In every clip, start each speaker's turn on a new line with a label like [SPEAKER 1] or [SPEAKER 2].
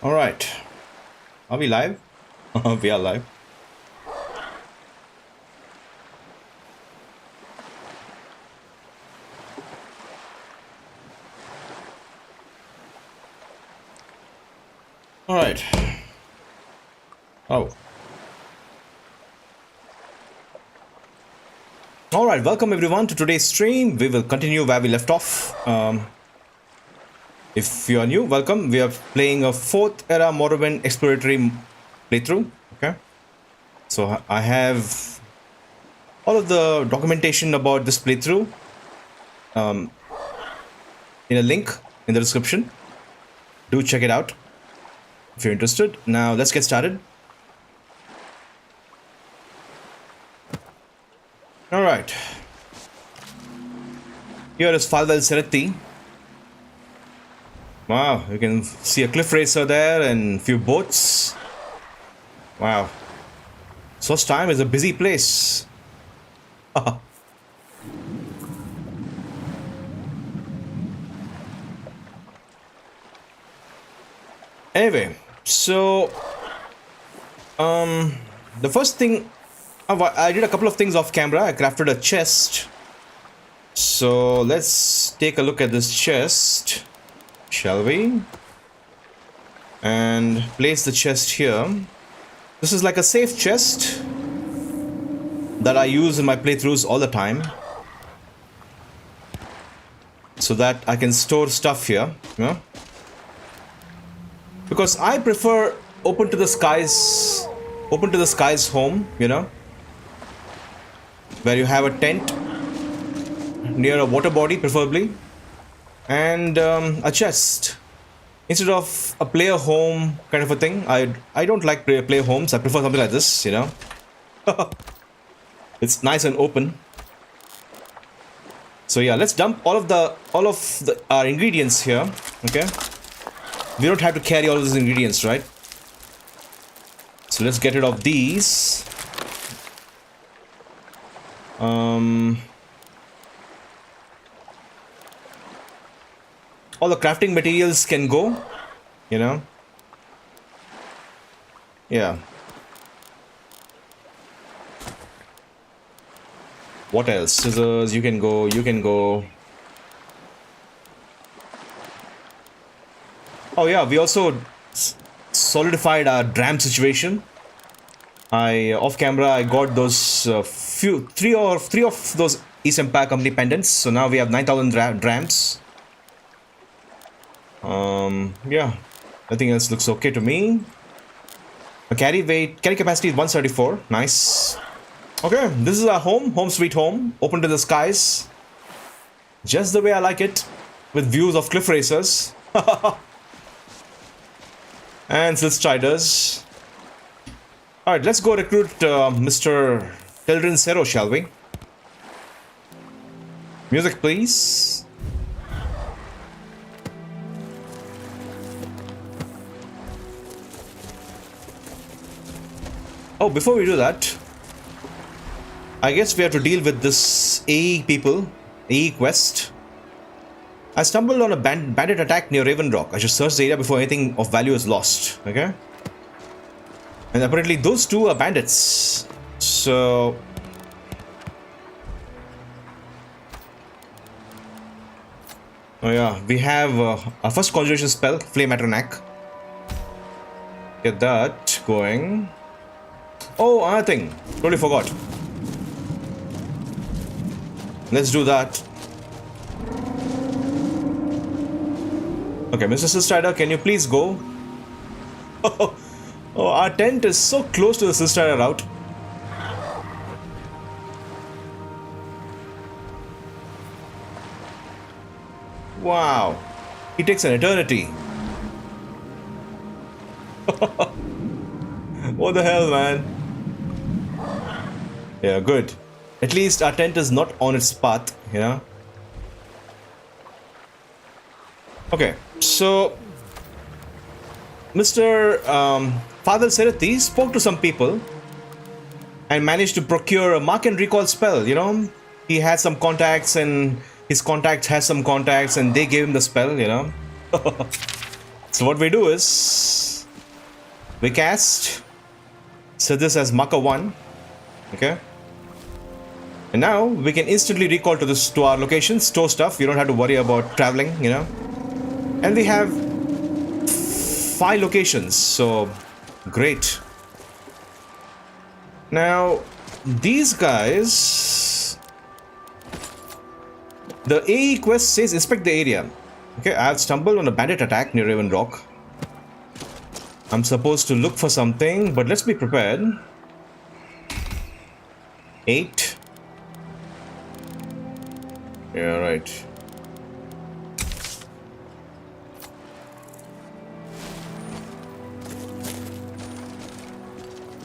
[SPEAKER 1] All right. Are we live? We are live. All right. Oh. All right. Welcome everyone to today's stream. We will continue where we left off. If you are new, welcome. We are playing a Fourth Era Morrowind exploratory playthrough. Okay. So I have all of the documentation about this playthrough in a link in the description. Do check it out if you're interested. Now let's get started. All right. Here is Falwell Serethi. Wow, you can see a cliff racer there and a few boats. Wow. Solstheim is a busy place. Anyway, so the first thing I did a couple of things off camera. I crafted a chest. So let's take a look at this chest, shall we? And place the chest here. This is like a safe chest that I use in my playthroughs all the time, so that I can store stuff here, you know? Because I prefer open to the skies home, you know, where you have a tent near a water body preferably, and a chest instead of a player home kind of a thing. I don't like player homes. I prefer something like this, you know. It's nice and open. So yeah, let's dump all of our ingredients here. Okay, we don't have to carry all of these ingredients, right? So let's get rid of these. All the crafting materials can go, you know. Yeah. What else? Scissors, you can go, you can go. Oh yeah, we also solidified our dram situation. Off camera I got those three of those East Empire Company pendants. So now we have 9,000 drams. Yeah, nothing else looks okay to me. The carry capacity is 134. Nice. Okay, this is our home sweet home, open to the skies, just the way I like it, with views of cliff racers and Silt Striders. All right, let's go recruit Mr. Tildrin Sero, shall we? Music, please. Oh, before we do that, I guess we have to deal with this AE people, AE quest. I stumbled on a bandit attack near Raven Rock. I should search the area before anything of value is lost, okay? And apparently those two are bandits. So... oh yeah, we have our first conjuration spell, Flame Atronak. Get that going. Oh, another thing. Totally forgot. Let's do that. Okay, Mr. Silt Strider, can you please go? Oh, our tent is so close to the Silt Strider route. Wow. It takes an eternity. What the hell, man? Yeah, good. At least our tent is not on its path, you know. Okay, so Mr. Falwell Serethi spoke to some people and managed to procure a mark and recall spell, you know. He had some contacts and his contact has some contacts and they gave him the spell, you know. So what we do is We cast. Set this as marker 1. Okay. And now we can instantly recall to our location, store stuff. You don't have to worry about traveling, you know. And we have 5 locations, so great. Now these guys, the AE quest says inspect the area. Okay, I have stumbled on a bandit attack near Raven Rock. I'm supposed to look for something, but let's be prepared. 8. Yeah, right.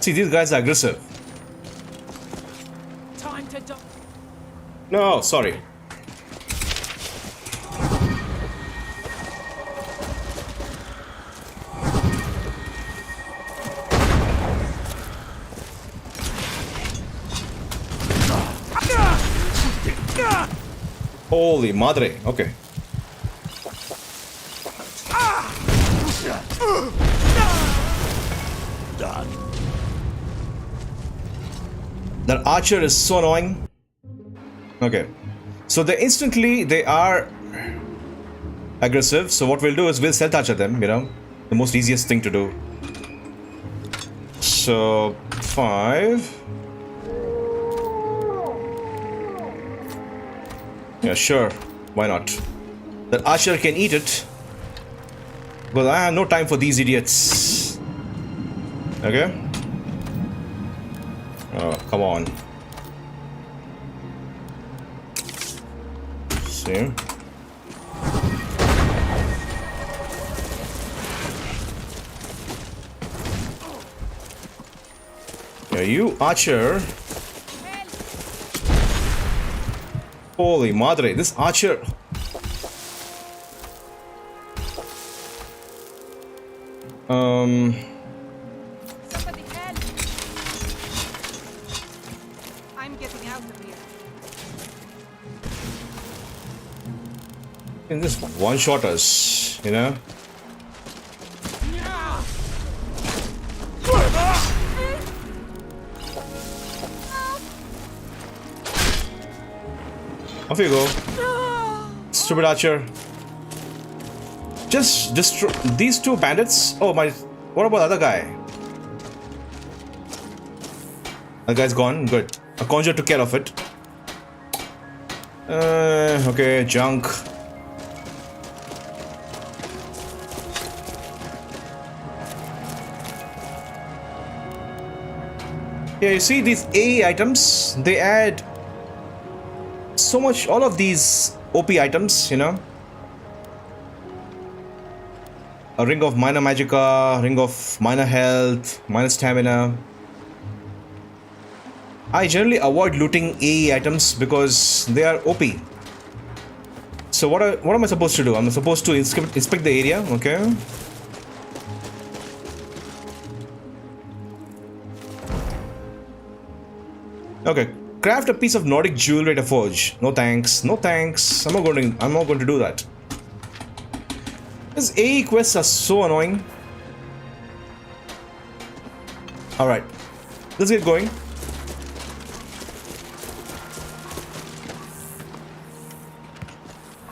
[SPEAKER 1] See, these guys are aggressive.
[SPEAKER 2] Time to die.
[SPEAKER 1] No, sorry. Holy madre. Okay.
[SPEAKER 3] Done.
[SPEAKER 1] That archer is so annoying. Okay. So they are aggressive. So what we'll do is we'll stealth archer them, you know. The most easiest thing to do. So 5. Yeah, sure. Why not? That archer can eat it. But I have no time for these idiots. Okay? Oh, come on. See? Yeah, you archer. Holy madre, this archer.
[SPEAKER 2] Somebody help! I'm getting out of here.
[SPEAKER 1] Can just one-shot us, you know? Off you go. Stupid archer. Just destroy these 2 bandits. Oh my, what about the other guy? That guy's gone. Good. A conjure took care of it. Okay, junk. Yeah, you see these AE items, they add so much, all of these OP items, you know. A ring of minor magicka, ring of minor health, minor stamina. I generally avoid looting AE items because they are OP. So what am I supposed to do? I'm supposed to inspect the area, okay? Okay, craft a piece of Nordic jewelry at a forge. No thanks, no thanks. I'm not going to do that. These AE quests are so annoying. All right, let's get going.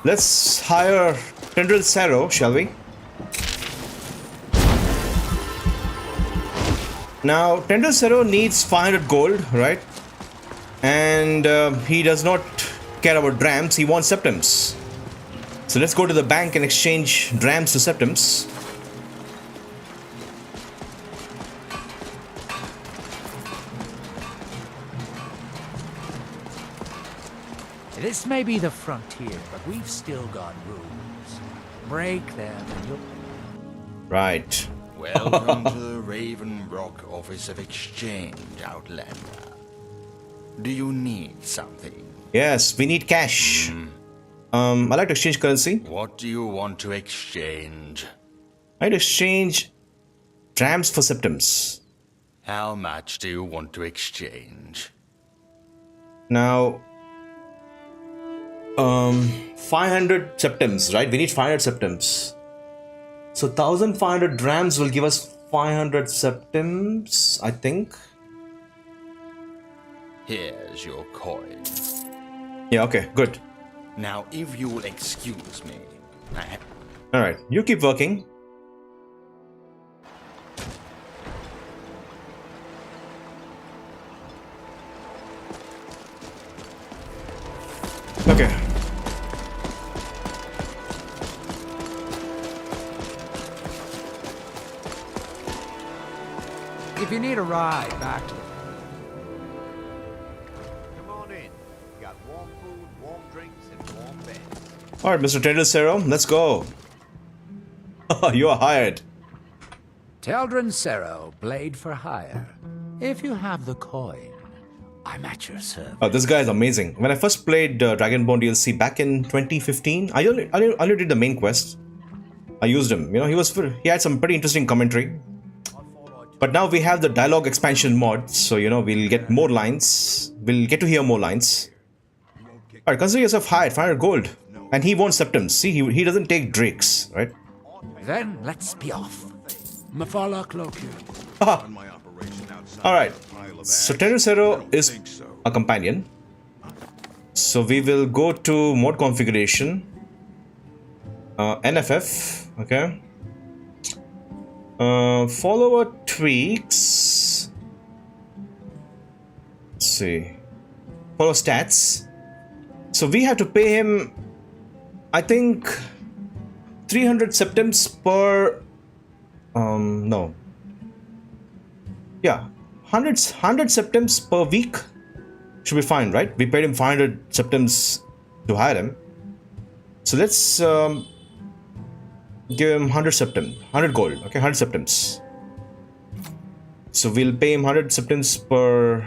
[SPEAKER 1] Let's hire Tendril Sarrow, shall we? Now, Tendril Sarrow needs 500 gold, right? And he does not care about drams, he wants septims. So let's go to the bank and exchange drams to septims.
[SPEAKER 3] This may be the frontier, but we've still got rules. Break them and you'll...
[SPEAKER 1] Right.
[SPEAKER 4] Welcome to the Raven Rock Office of Exchange, Outlander. Do you need something?
[SPEAKER 1] Yes, we need cash. I'd like to exchange currency.
[SPEAKER 4] What do you want to exchange?
[SPEAKER 1] I'd exchange drams for septims.
[SPEAKER 4] How much do you want to exchange?
[SPEAKER 1] Now, 500 septims, right? We need 500 septims. So 1,500 drams will give us 500 septims, I think.
[SPEAKER 4] Here's your coin.
[SPEAKER 1] Yeah, okay, good.
[SPEAKER 4] Now, if you'll excuse me,
[SPEAKER 1] Alright, you keep working. Okay.
[SPEAKER 3] If you need a ride back to the...
[SPEAKER 5] Come on in. We got warm food, warm drinks, and warm beds.
[SPEAKER 1] Alright, Mr. Tendelsero, let's go. You are hired.
[SPEAKER 3] Teldrin Sero, blade for hire. If you have the coin, I'm at your service.
[SPEAKER 1] Oh, this guy is amazing. When I first played Dragonborn DLC back in 2015, I only did the main quest. I used him. You know, he had some pretty interesting commentary. But now we have the dialogue expansion mod, so you know we'll get more lines. We'll get to hear more lines. Alright, consider yourself hired, 500 gold. And he wants septims. See, he doesn't take drakes, right?
[SPEAKER 3] Then let's be off. Mafala Cloaku.
[SPEAKER 1] Alright, so Tendelsero is a companion. So we will go to mod configuration. NFF, okay. Follower tweaks. Let's see. Follow stats. So we have to pay him, I think, 300 septims per. No. Yeah, 100 septims per week should be fine, right? We paid him 500 septims to hire him. So let's give him 100 septim, 100 gold, okay, 100 septims. So we'll pay him 100 septims per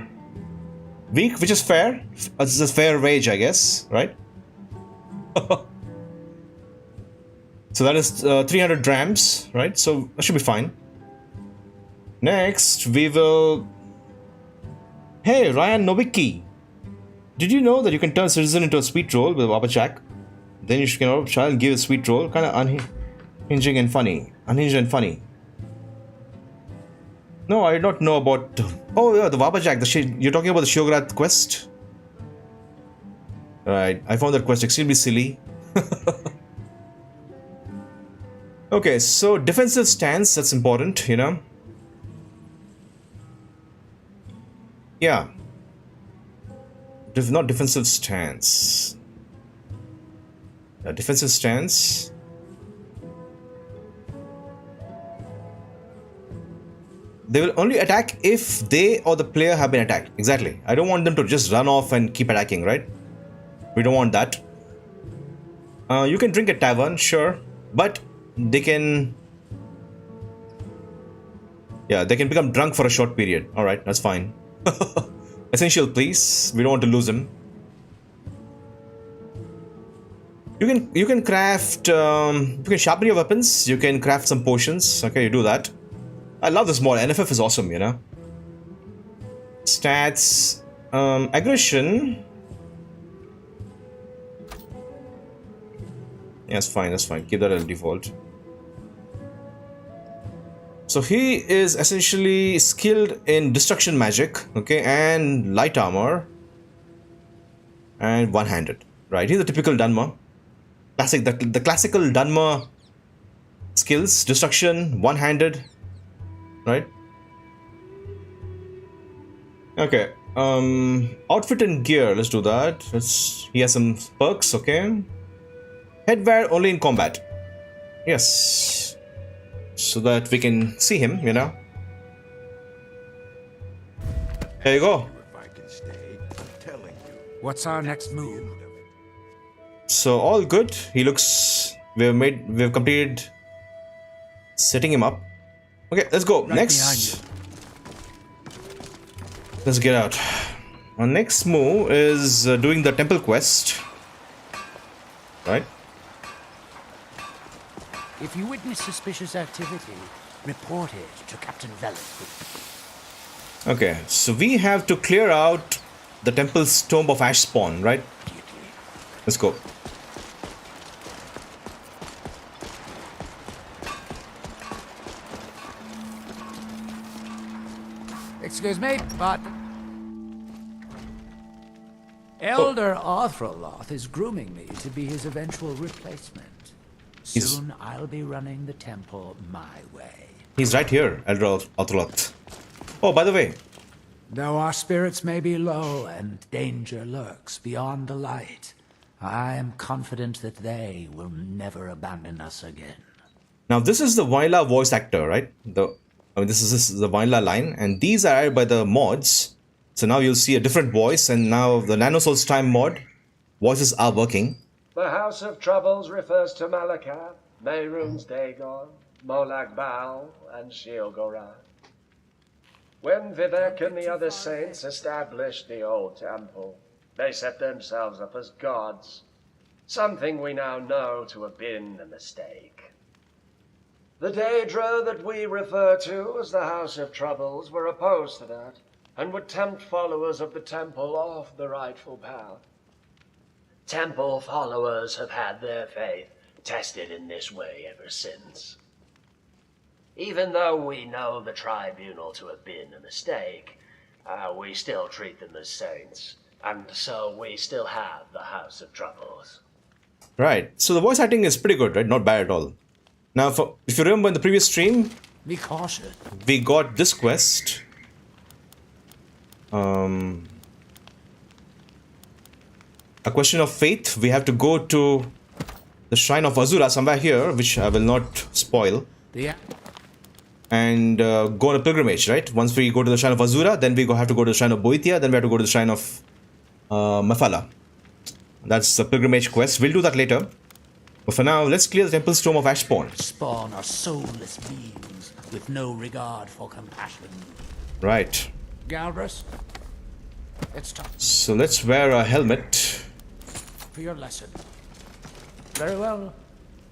[SPEAKER 1] week, which is fair. It's a fair wage, I guess, right? So that is 300 drams, right? So that should be fine. Next, we will... Hey, Ryan Nowicki. Did you know that you can turn citizen into a sweet roll with a Wapachak? Then you can try and give a sweet roll. Kind of unhinging and funny. Unhinged and funny. No, I did not know about... Oh, yeah, the Wapachak. You're talking about the Shograth quest? Right, I found that quest extremely silly. Okay, so defensive stance, that's important, you know. Yeah. Not defensive stance. Defensive stance. They will only attack if they or the player have been attacked. Exactly. I don't want them to just run off and keep attacking, right? We don't want that. You can drink at tavern, sure. But they can... Yeah, they can become drunk for a short period. Alright, that's fine. Essential, please. We don't want to lose him. You can craft... you can sharpen your weapons. You can craft some potions. Okay, you do that. I love this mod. NFF is awesome, you know. Stats... aggression... Yeah, that's fine, that's fine. Keep that as default. So he is essentially skilled in destruction magic, okay, and light armor, and one-handed, right? He's a typical Dunmer. Classic, the classical Dunmer skills: destruction, one-handed, right? Okay. Outfit and gear. Let's do that. He has some perks, okay. Headwear only in combat. Yes. So that we can see him, you know. There you go.
[SPEAKER 3] What's our next move?
[SPEAKER 1] So all good. He looks... We've completed setting him up. Okay, let's go.
[SPEAKER 3] Right
[SPEAKER 1] Next. Let's get out. Our next move is doing the temple quest. Right?
[SPEAKER 3] If you witness suspicious activity, report it to Captain Velik.
[SPEAKER 1] Okay, so we have to clear out the temple's tomb of ash spawn, right? Let's go.
[SPEAKER 3] Excuse me, but... Elder Arthroloth is grooming me to be his eventual replacement. Soon I'll be running the temple my way.
[SPEAKER 1] He's right here, Elder Arthroloth. Oh, by the way,
[SPEAKER 3] Though our spirits may be low and danger lurks beyond the light, I am confident that they will never abandon us again.
[SPEAKER 1] now this is the vanilla voice actor, right? This is the vanilla line, and these are added by the mods. So now you'll see a different voice, and now the Nano Solstheim mod voices are working.
[SPEAKER 6] The House of Troubles refers to Malakath, Mehrunes Dagon, Molag Bal, and Sheogorath. When Vivek and the other saints established the old temple, they set themselves up as gods, something we now know to have been a mistake. The Daedra that we refer to as the House of Troubles were opposed to that, and would tempt followers of the temple off the rightful path. Temple followers have had their faith tested in this way ever since. Even though we know the tribunal to have been a mistake, we still treat them as saints, and so we still have the House of Troubles.
[SPEAKER 1] Right. So the voice acting is pretty good, right? Not bad at all. Now, if you remember in the previous stream,
[SPEAKER 3] Be cautious.
[SPEAKER 1] we got this quest. A question of faith. We have to go to the Shrine of Azura somewhere here, which I will not spoil,
[SPEAKER 3] The
[SPEAKER 1] and go on a pilgrimage, right? Once we go to the Shrine of Azura, then we have to go to the Shrine of Boethia, then we have to go to the Shrine of Mephala. That's the pilgrimage quest. We'll do that later. But for now, let's clear the Temple's Tomb of Ashspawn.
[SPEAKER 3] spawn are soulless beings with no regard for compassion.
[SPEAKER 1] Right.
[SPEAKER 3] Galbrus, it's time
[SPEAKER 1] So let's wear a helmet.
[SPEAKER 3] for your lesson. Very well.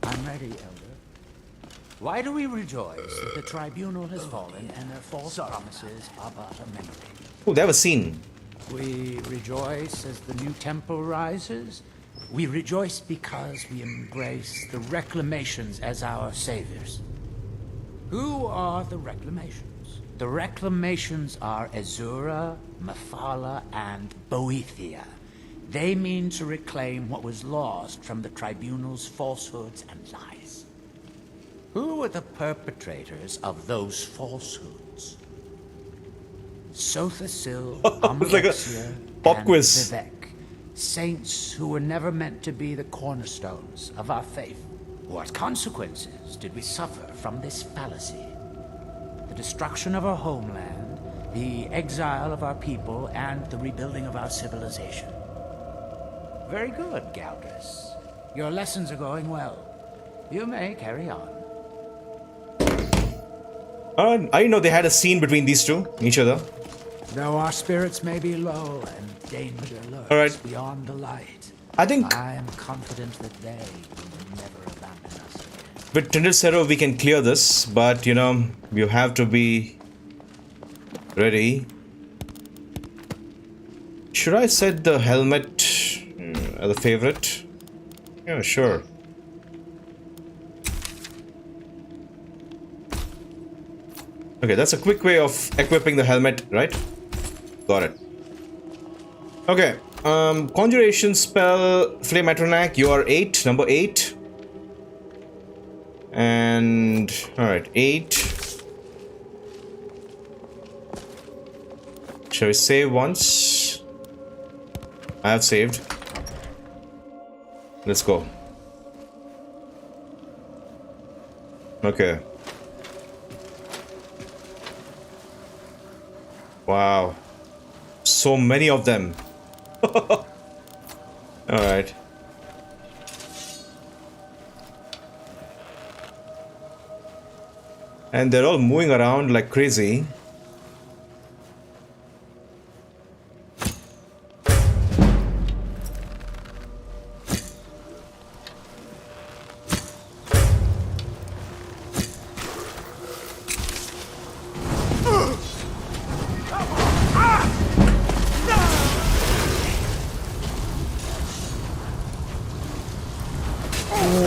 [SPEAKER 3] I'm ready, Elder. Why do we rejoice that the tribunal has fallen and their false promises are but a memory?
[SPEAKER 1] Oh, they have a scene.
[SPEAKER 3] We rejoice as the new temple rises. We rejoice because we embrace the reclamations as our saviors. Who are the reclamations? The reclamations are Azura, Mephala, and Boethia. They mean to reclaim what was lost from the tribunal's falsehoods and lies. Who are the perpetrators of those falsehoods? Sothasil,
[SPEAKER 1] It's like a
[SPEAKER 3] Ambrexia,
[SPEAKER 1] pop
[SPEAKER 3] and
[SPEAKER 1] quiz.
[SPEAKER 3] Vivek. Saints who were never meant to be the cornerstones of our faith. What consequences did we suffer from this fallacy? The destruction of our homeland, the exile of our people, and the rebuilding of our civilization. Very good, Galdris. Your lessons are going well. You may carry on.
[SPEAKER 1] I didn't know they had a scene between these two, each other.
[SPEAKER 3] Though our spirits may be low and danger lurks
[SPEAKER 1] All right.
[SPEAKER 3] beyond the light,
[SPEAKER 1] I think
[SPEAKER 3] I am confident that they will never abandon us again.
[SPEAKER 1] with Tindred Zero we can clear this, but you know, you have to be ready. Should I set the helmet as a favorite? Yeah, sure. Okay, that's a quick way of equipping the helmet, right? Got it. Okay, conjuration spell, Flame Atronak, you are 8, number 8. And, alright, 8. Shall we save once? I have saved. Let's go. Okay. Wow. So many of them. Alright. And they're all moving around like crazy.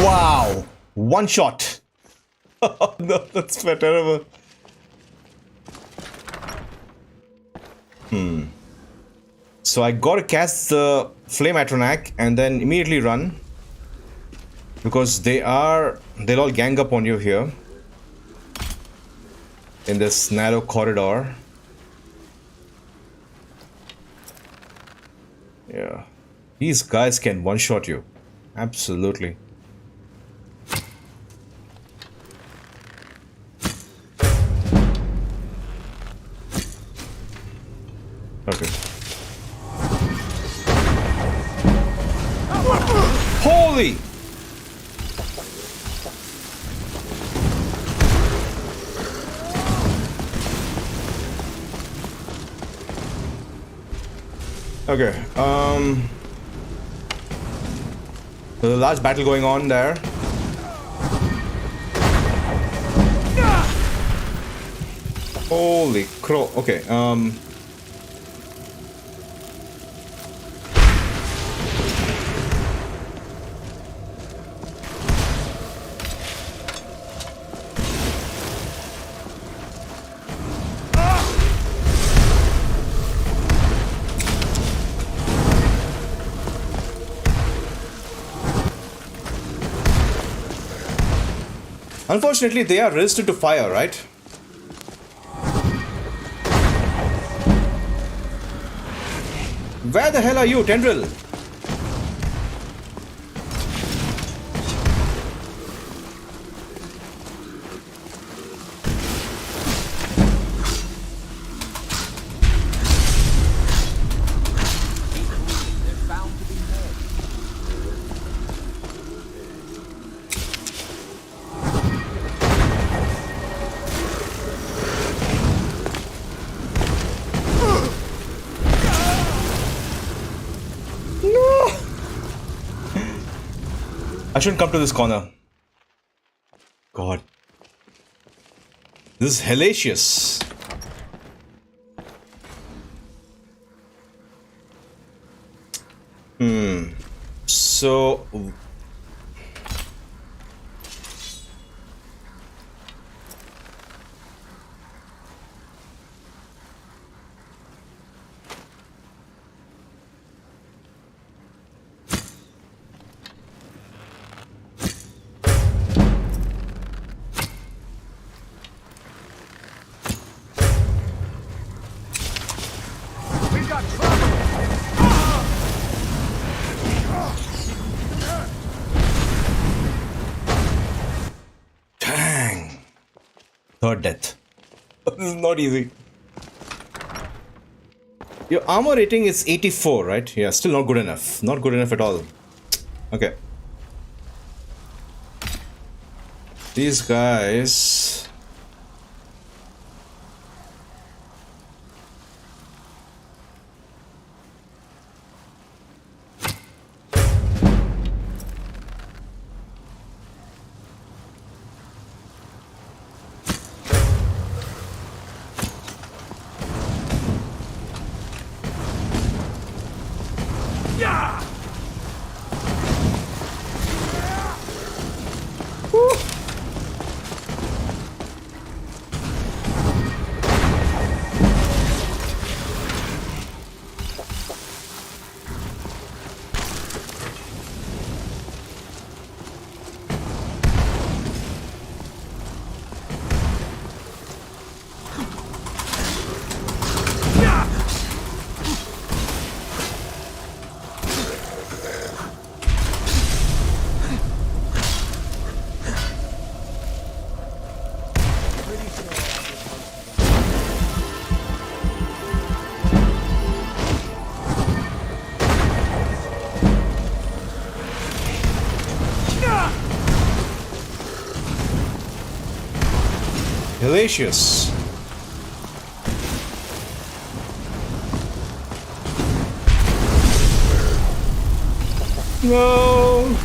[SPEAKER 1] Wow! One shot! No, that's terrible. So I gotta cast the Flame Atronak and then immediately run. Because they'll all gang up on you here. In this narrow corridor. Yeah. These guys can one-shot you. Absolutely. Okay. Holy! Okay, there's a large battle going on there. Holy crow. Okay, unfortunately, they are resistant to fire, right? Where the hell are you, Tendril? I shouldn't come to this corner. God. This is hellacious. So... Dang. Third death. This is not easy. Your armor rating is 84, right? Yeah, still not good enough. Not good enough at all. Okay. These guys... Delicious. No.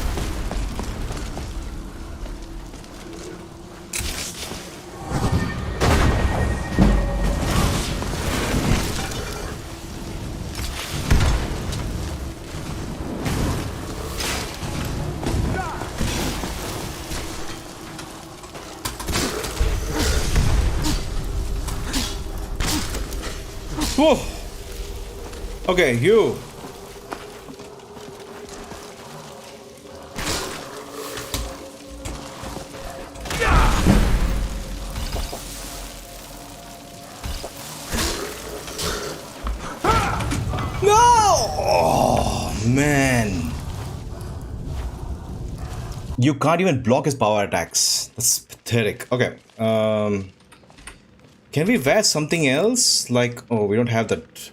[SPEAKER 1] Whoa. Okay, you. No! Oh, man. You can't even block his power attacks. That's pathetic. Okay. Can we wear something else? Like, oh, we don't have that.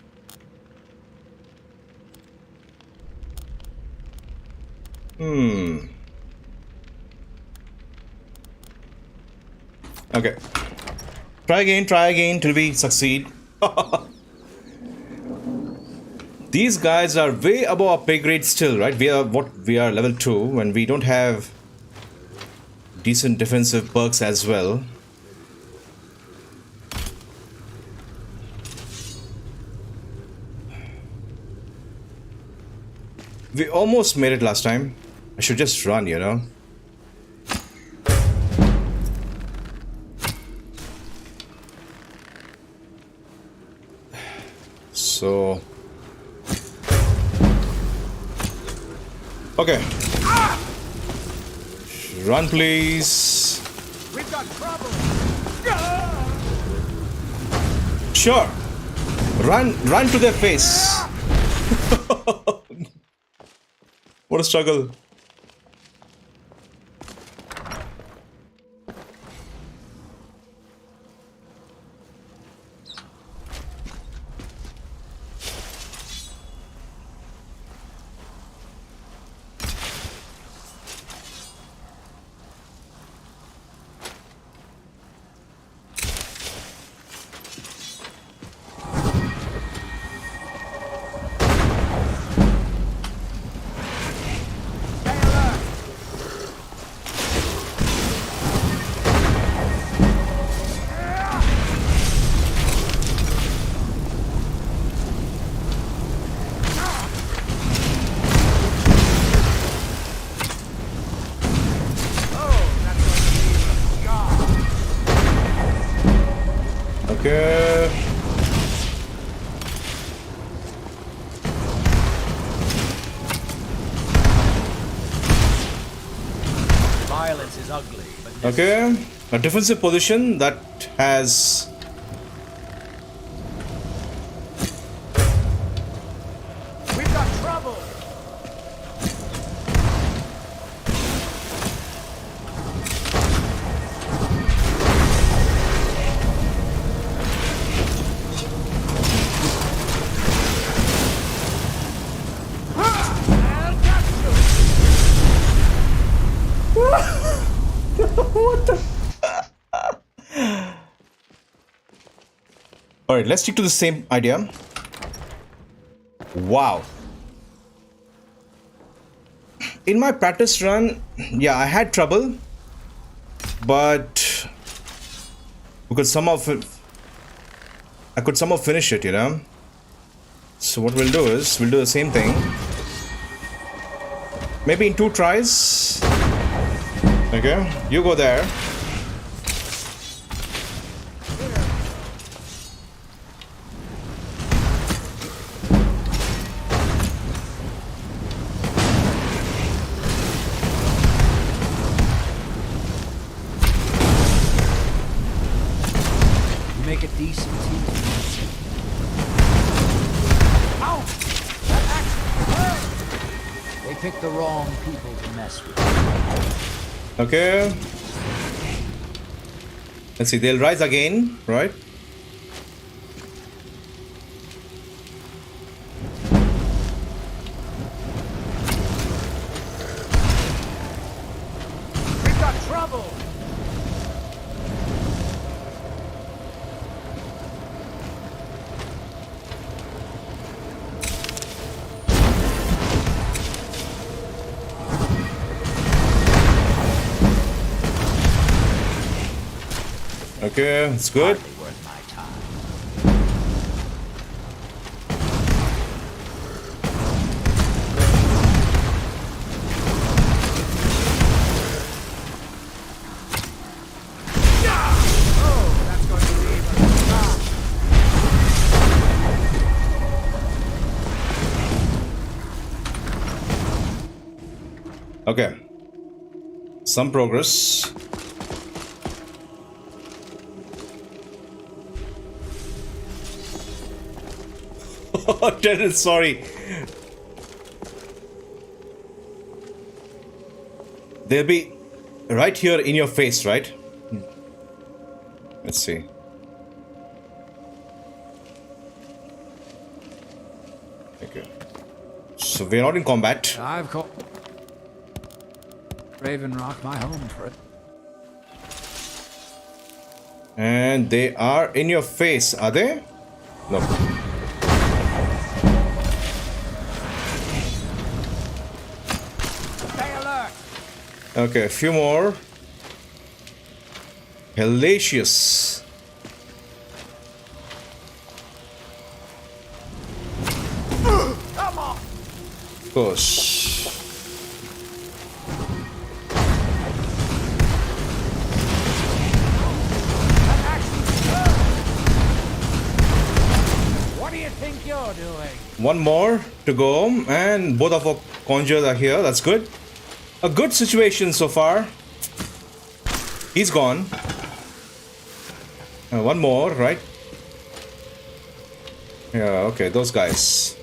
[SPEAKER 1] Okay. Try again till we succeed. These guys are way above our pay grade still, right? We are level 2 and we don't have decent defensive perks as well. We almost made it last time. I should just run, you know. So okay. Run, please.
[SPEAKER 5] We've got trouble.
[SPEAKER 1] Sure. Run to their face. What a struggle. Okay.
[SPEAKER 5] Violence is ugly, but
[SPEAKER 1] Okay. A defensive position that has
[SPEAKER 5] we've got trouble.
[SPEAKER 1] Alright, let's stick to the same idea. Wow. In my practice run, yeah, I had trouble, but I could somehow finish it, you know. So what we'll do is we'll do the same thing. Maybe in 2 tries. Okay, you go there.
[SPEAKER 3] You make a decent team.
[SPEAKER 5] Ow! That axe hurt.
[SPEAKER 3] They pick the wrong people to mess with.
[SPEAKER 1] Okay. Let's see, they'll rise again, right?
[SPEAKER 5] We've got trouble.
[SPEAKER 1] Okay, it's good.
[SPEAKER 3] Hardly worth my time.
[SPEAKER 5] Oh, that's going to leave us.
[SPEAKER 1] Okay. Some progress. Dennis, sorry. They'll be right here in your face, right? Let's see. Okay. So we're not in combat.
[SPEAKER 3] I've called Raven Rock my home for it.
[SPEAKER 1] And they are in your face, are they? No.
[SPEAKER 3] Stay alert!
[SPEAKER 1] Okay, a few more. Hellacious.
[SPEAKER 3] Come on!
[SPEAKER 1] Of course.
[SPEAKER 3] What do you think you're doing?
[SPEAKER 1] One more to go, and both of our conjures are here. That's good. A good situation so far. He's gone. One more, right? Yeah, okay, those guys.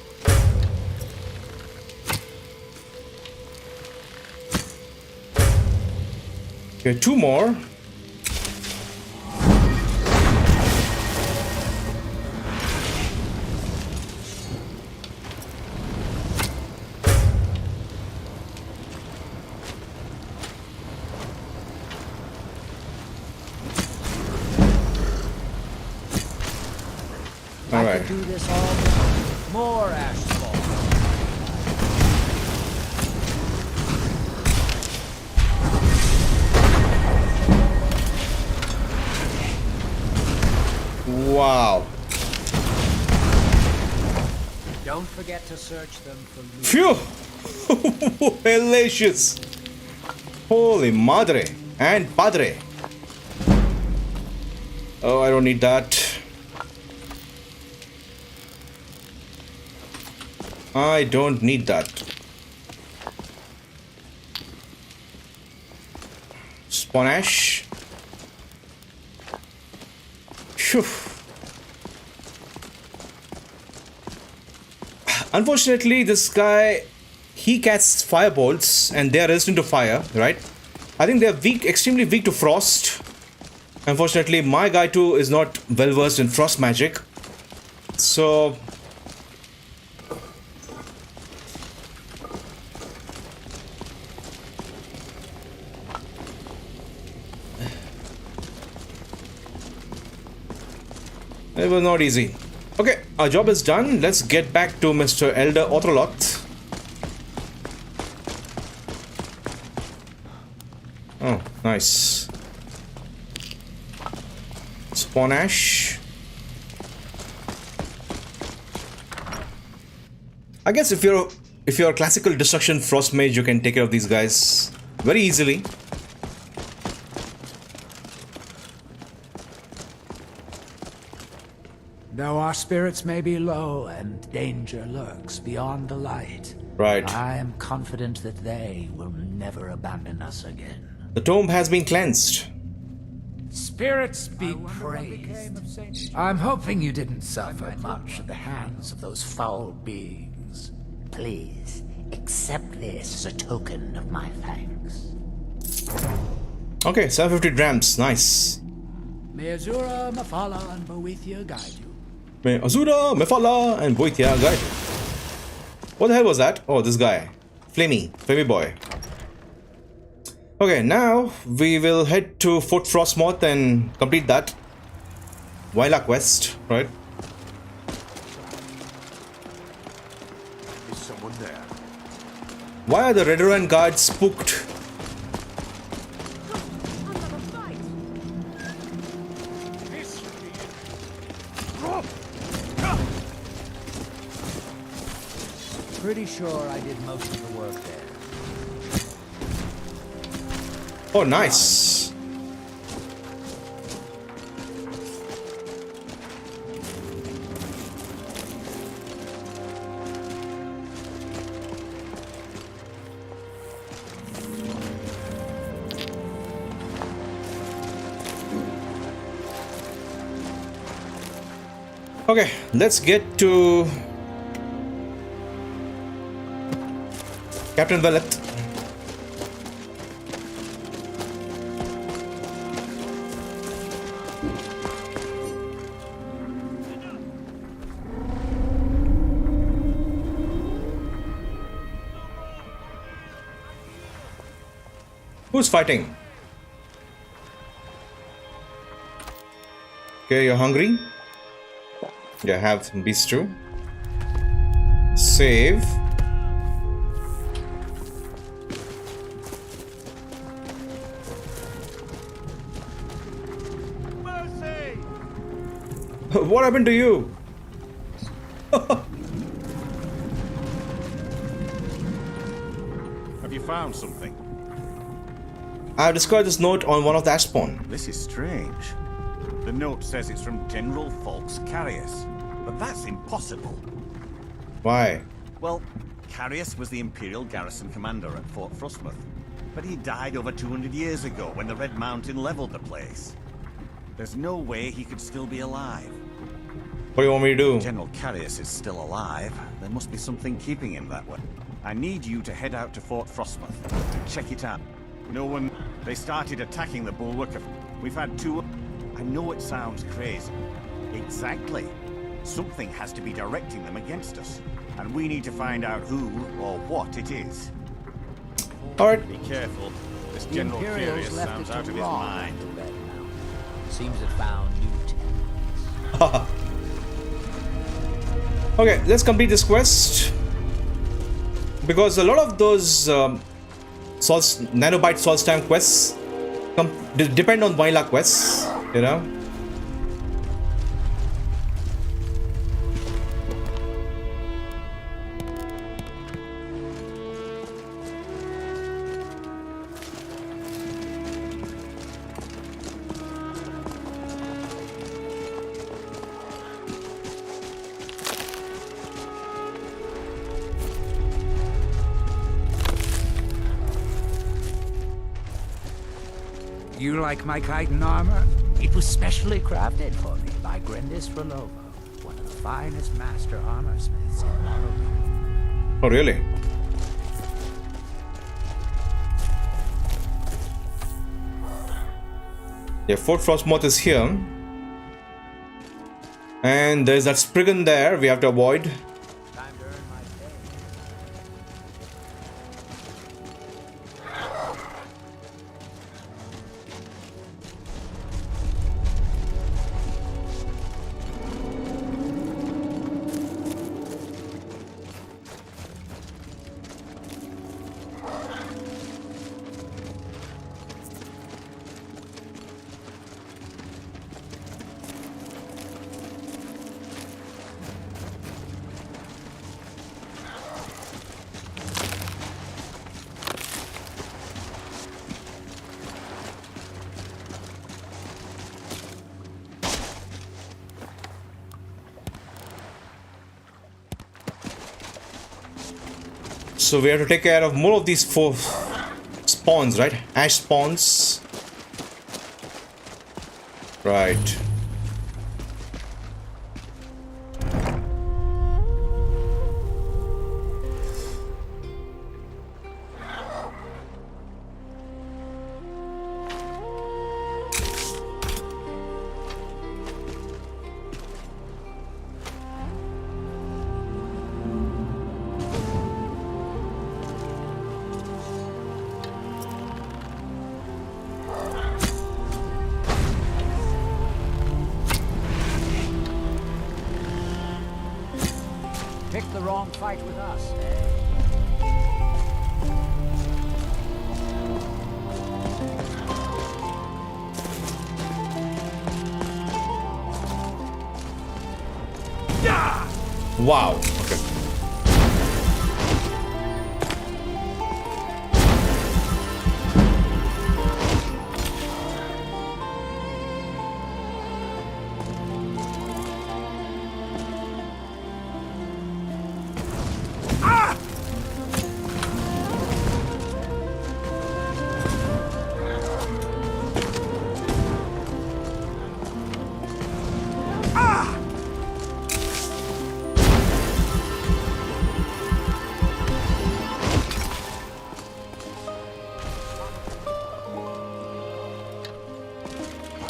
[SPEAKER 1] Okay, two more. All right.
[SPEAKER 3] Do this all the time. More ashfall.
[SPEAKER 1] Wow.
[SPEAKER 3] Don't forget to search them for loot.
[SPEAKER 1] Phew! Hellacious! Holy madre and padre. Oh, I don't need that. I don't need that. Spawn ash. Phew. Unfortunately, this guy, he casts firebolts and they are resistant to fire, right? I think they are weak, extremely weak to frost. Unfortunately, my guy too is not well versed in frost magic. So it was not easy. Okay, our job is done. Let's get back to Mr. Elder Othrolot. Oh, nice. Spawn ash. I guess if you're a classical destruction frost mage, you can take care of these guys very easily.
[SPEAKER 3] Though our spirits may be low and danger lurks beyond the light,
[SPEAKER 1] Right.
[SPEAKER 3] I am confident that they will never abandon us again.
[SPEAKER 1] The tomb has been cleansed.
[SPEAKER 3] Spirits be praised. I'm hoping you didn't suffer much at the hands of those foul beings.
[SPEAKER 7] Please, accept this as a token of my thanks.
[SPEAKER 1] Okay, 750 drams. Nice.
[SPEAKER 3] May Azura, Mafala, and Boethia guide you.
[SPEAKER 1] May Azura, Mefala, and Boethia guide you. What the hell was that? Oh, this guy. Flamey boy. Okay, now we will head to Fort Frostmoth and complete that Wyla quest, right?
[SPEAKER 5] Is someone there?
[SPEAKER 1] Why are the Redoran guards spooked?
[SPEAKER 3] Pretty sure I did most of the work there.
[SPEAKER 1] Oh, nice. Okay, let's get to Captain Vellet. Who's fighting? Okay, you're hungry? Yeah, have some beef stew. Save.
[SPEAKER 5] Mercy!
[SPEAKER 1] What happened to you?
[SPEAKER 8] Have you found something?
[SPEAKER 1] I've discovered this note on one of the ash spawn.
[SPEAKER 8] This is strange. The note says it's from General Folks Carius, but that's impossible.
[SPEAKER 1] Why?
[SPEAKER 8] Well, Carius was the Imperial garrison commander at Fort Frostmoth, but he died over 200 years ago when the Red Mountain leveled the place. There's no way he could still be alive.
[SPEAKER 1] What do you want me to do?
[SPEAKER 8] General Carius is still alive. There must be something keeping him that way. I need you to head out to Fort Frostmoth and check it out. No one... They started attacking the bulwark of... We've had two... I know it sounds crazy. Exactly. Something has to be directing them against us. And we need to find out who or what it is.
[SPEAKER 1] Alright.
[SPEAKER 8] Be careful. This
[SPEAKER 3] The
[SPEAKER 8] General
[SPEAKER 3] Imperials
[SPEAKER 8] Carius
[SPEAKER 3] left
[SPEAKER 8] sounds
[SPEAKER 3] it
[SPEAKER 8] out
[SPEAKER 3] to
[SPEAKER 8] of his
[SPEAKER 3] rot
[SPEAKER 8] mind.
[SPEAKER 3] at the Red Mountain. Seems it found new tenants.
[SPEAKER 1] Okay, let's complete this quest. Because a lot of those nanobite Solstheim quests depend on vanilla quests, you know.
[SPEAKER 3] You like my chitin armor? It was specially crafted for me by Grendis Rolovo, one of the finest master armorsmiths in Morrowind.
[SPEAKER 1] Oh, really? Yeah, Fort Frostmoth is here. And there's that Spriggan there we have to avoid.
[SPEAKER 3] Time to earn my pay.
[SPEAKER 1] So we have to take care of more of these 4 spawns, right? Ash spawns. Right.
[SPEAKER 3] Picked the wrong fight with us, eh?
[SPEAKER 1] Wow. Okay.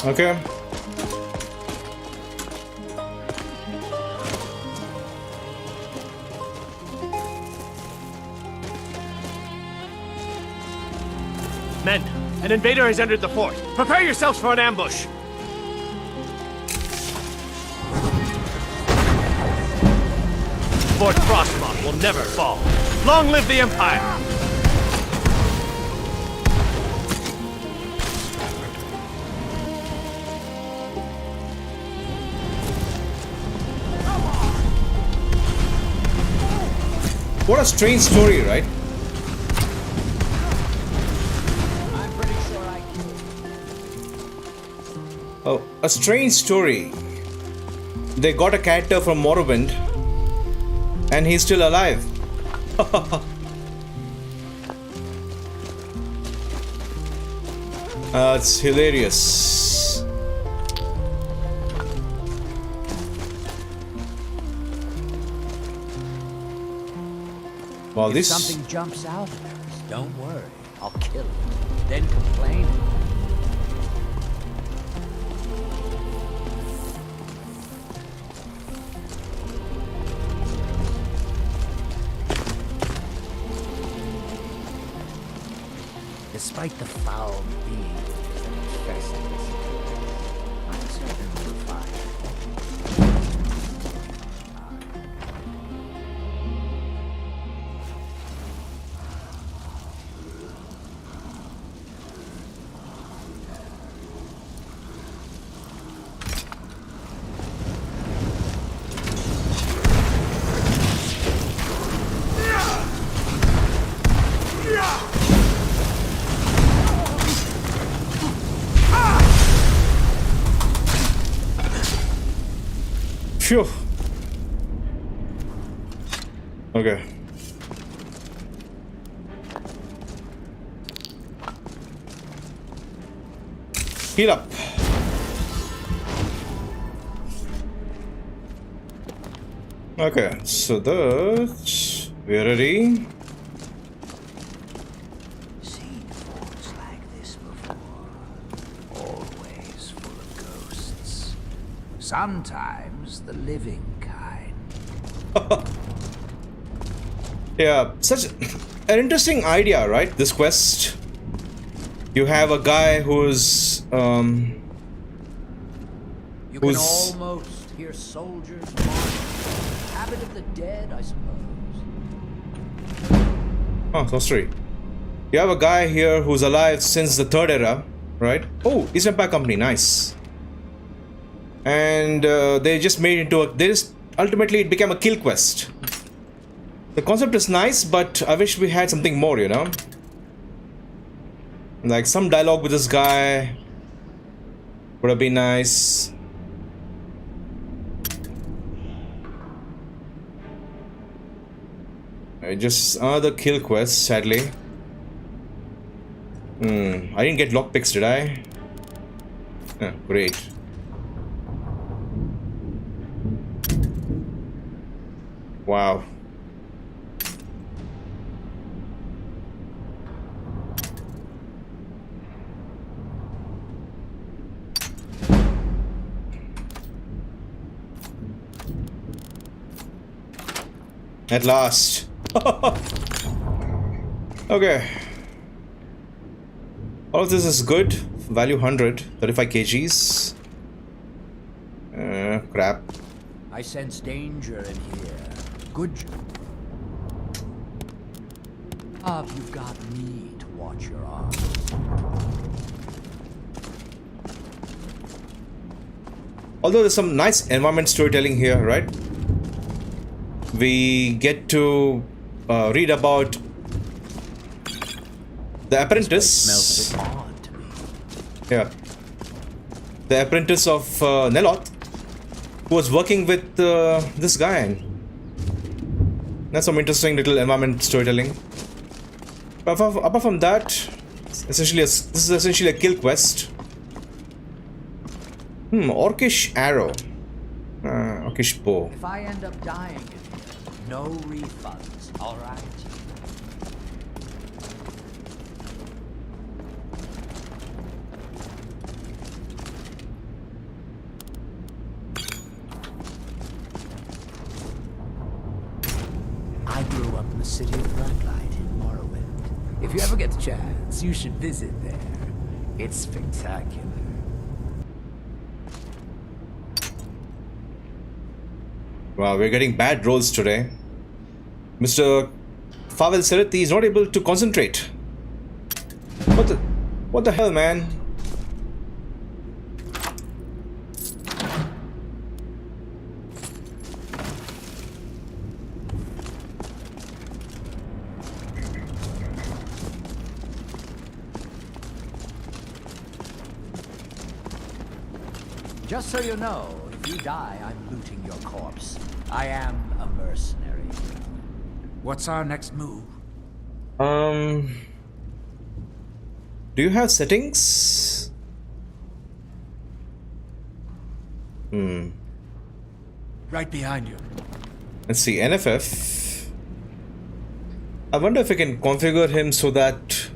[SPEAKER 1] Okay.
[SPEAKER 9] Men, an invader has entered the fort. Prepare yourselves for an ambush. Fort Frostmoth will never fall. Long live the Empire!
[SPEAKER 1] What a strange story, right?
[SPEAKER 2] I'm pretty sure I killed.
[SPEAKER 1] Oh, a strange story. They got a character from Morrowind, and he's still alive. It's hilarious. Well,
[SPEAKER 3] If
[SPEAKER 1] this
[SPEAKER 3] something jumps out at us, don't worry. I'll kill it. Then complain. Despite the foul beings that infest this place, I'm certain we'll find.
[SPEAKER 1] Phew. Okay. Heal up. Okay, so that's we're ready.
[SPEAKER 7] Seen forts like this before. Always full of ghosts. Sometimes the living kind.
[SPEAKER 1] Yeah, such an interesting idea, right? This quest. You have a guy who's
[SPEAKER 3] You can
[SPEAKER 1] who's
[SPEAKER 3] almost hear soldiers marching. Habit of the dead, I suppose.
[SPEAKER 1] oh, sorcery. You have a guy here who's alive since the Third Era, right? Oh, East Empire Company, nice. And they just made into a. Ultimately, it became a kill quest. The concept is nice, but I wish we had something more, you know? Like some dialogue with this guy would have been nice. Just another kill quest, sadly. I didn't get lockpicks, did I? Oh, great. Wow. At last. Okay. All of this is good. Value 100, 35 kgs. Crap.
[SPEAKER 3] I sense danger in here. Good job. You've got me to watch your arms.
[SPEAKER 1] Although there's some nice environment storytelling here, right? We get to read about the apprentice.
[SPEAKER 3] Smells a bit odd to me.
[SPEAKER 1] Yeah. The apprentice of Neloth, who was working with this guy. That's some interesting little environment storytelling. But apart from that, this is essentially a kill quest. Orcish arrow. Orcish bow.
[SPEAKER 3] If I end up dying in here, no refunds, all right? get a chance, you should visit there. It's spectacular.
[SPEAKER 1] Wow, we're getting bad rolls today. Mr. Favel Serethi is not able to concentrate. What the hell, man?
[SPEAKER 2] Just so you know, if you die, I'm looting your corpse. I am a mercenary.
[SPEAKER 3] What's our next move?
[SPEAKER 1] Do you have settings?
[SPEAKER 3] Right behind you.
[SPEAKER 1] Let's see, NFF. I wonder if I can configure him so that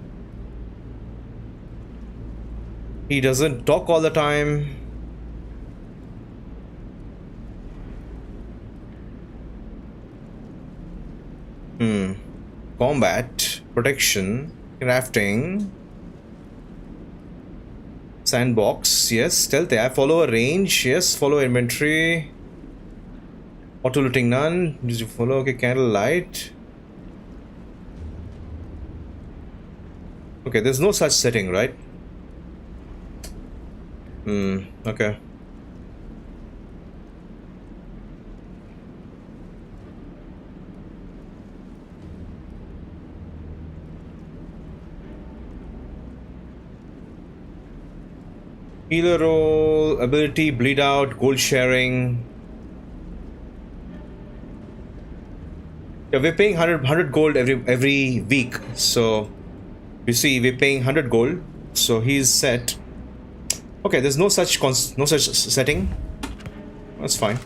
[SPEAKER 1] he doesn't talk all the time. Combat, protection, crafting, sandbox, yes, stealth, I follow a range, yes, follow inventory, auto looting none, did you follow, okay, candlelight. Okay, there's no such setting, right? Okay. Healer roll, ability, bleed out, gold sharing. Yeah, we're paying 100 gold every week. So you see, we're paying 100 gold. So he's set. Okay, there's no such setting. That's fine.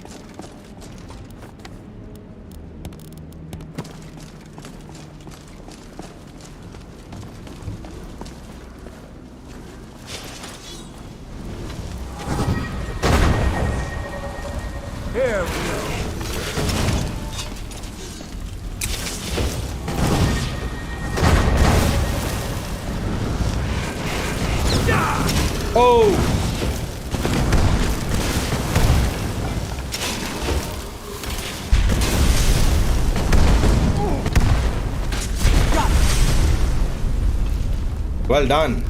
[SPEAKER 3] Here we go.
[SPEAKER 1] Oh! Well done.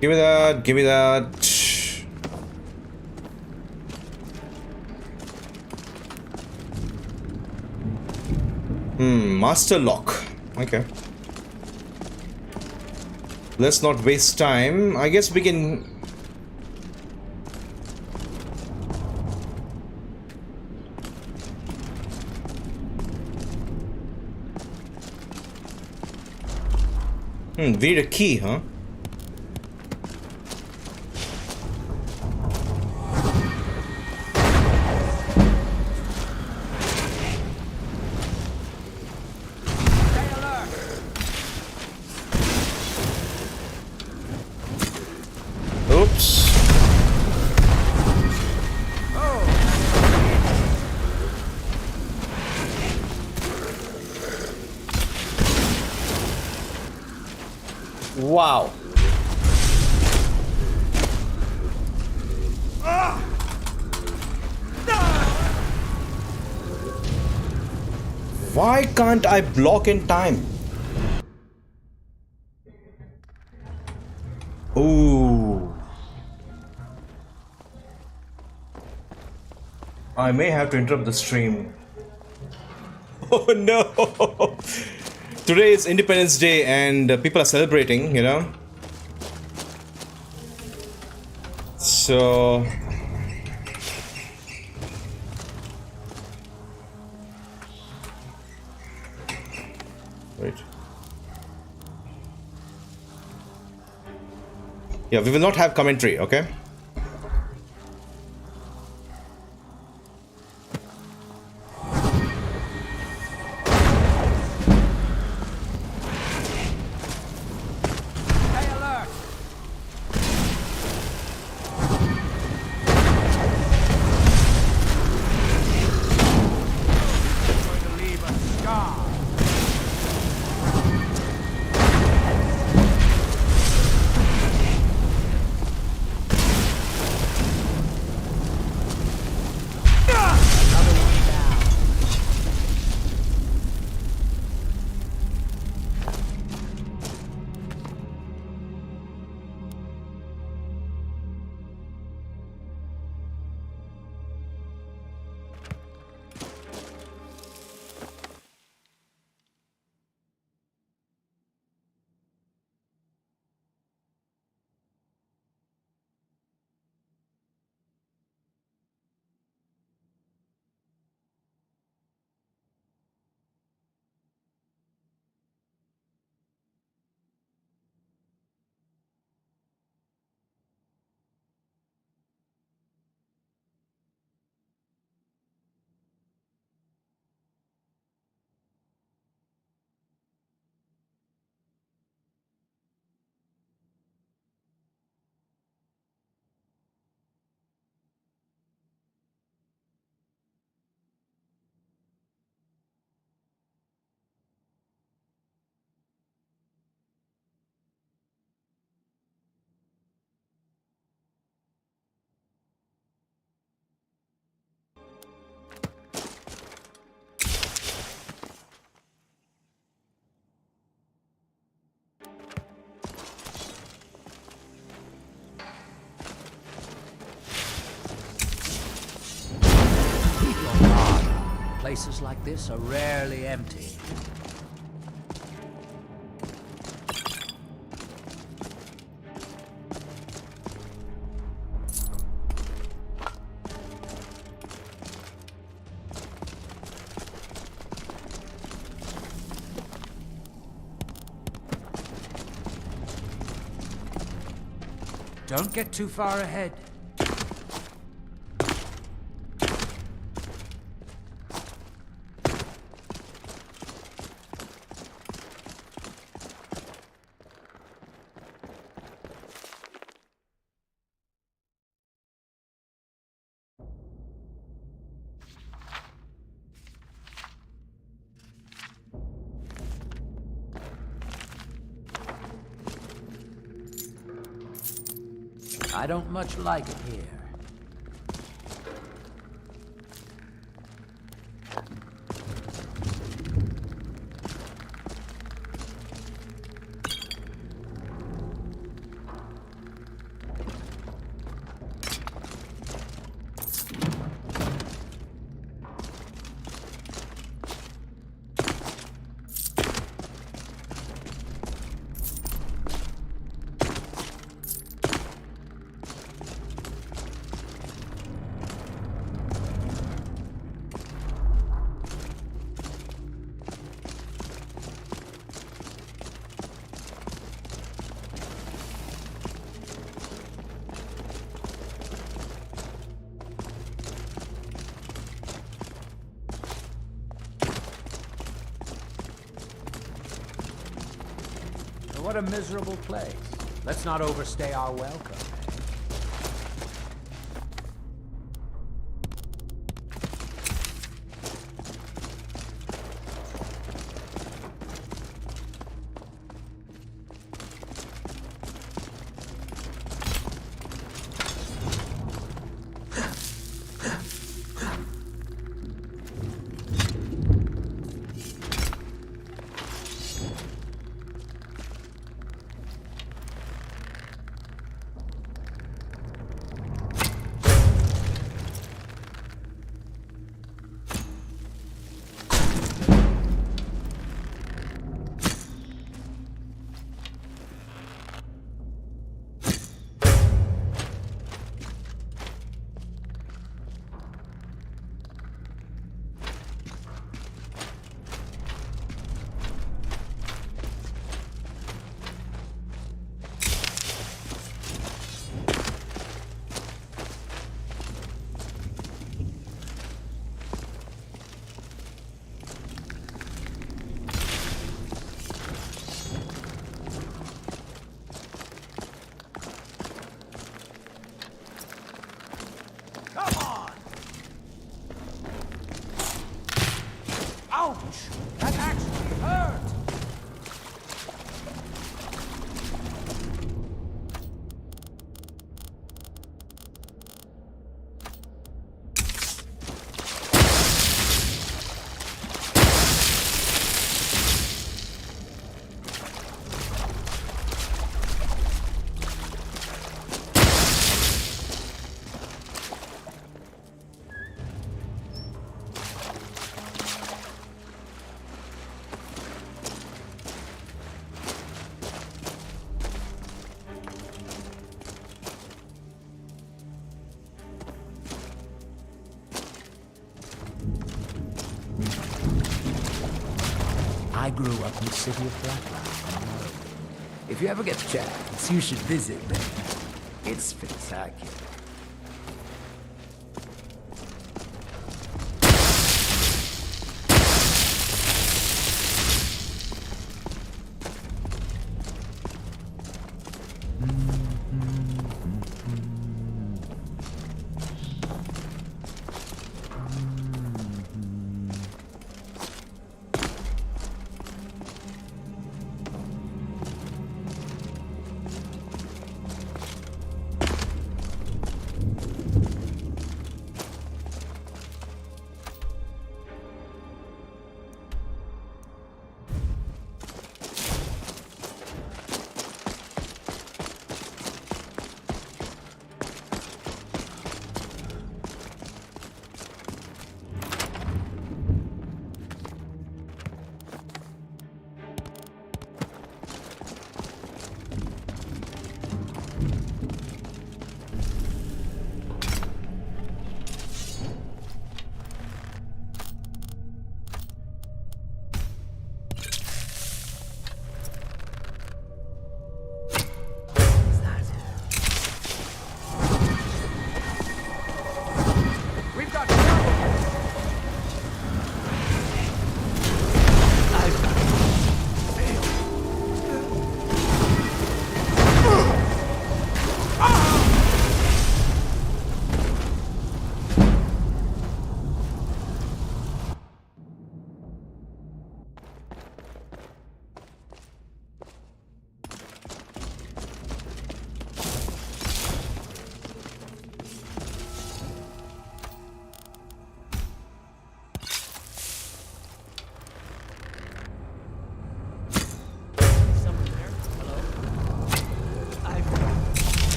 [SPEAKER 1] Give me that, give me that. Master lock. Okay. Let's not waste time. I guess we can... we need a key, huh? Oops. Wow. Why can't I block in time? Ooh. I may have to interrupt the stream. Oh no! Today is Independence Day and people are celebrating, you know. So... Wait. Yeah, we will not have commentary, okay?
[SPEAKER 2] Places like this are rarely empty.
[SPEAKER 3] Don't get too far ahead.
[SPEAKER 2] I don't much like it here. What a miserable place. Let's not overstay our welcome.
[SPEAKER 3] That actually hurt!
[SPEAKER 2] I grew up in the city of Blacklight. If you ever get the chance, you should visit there. It's spectacular.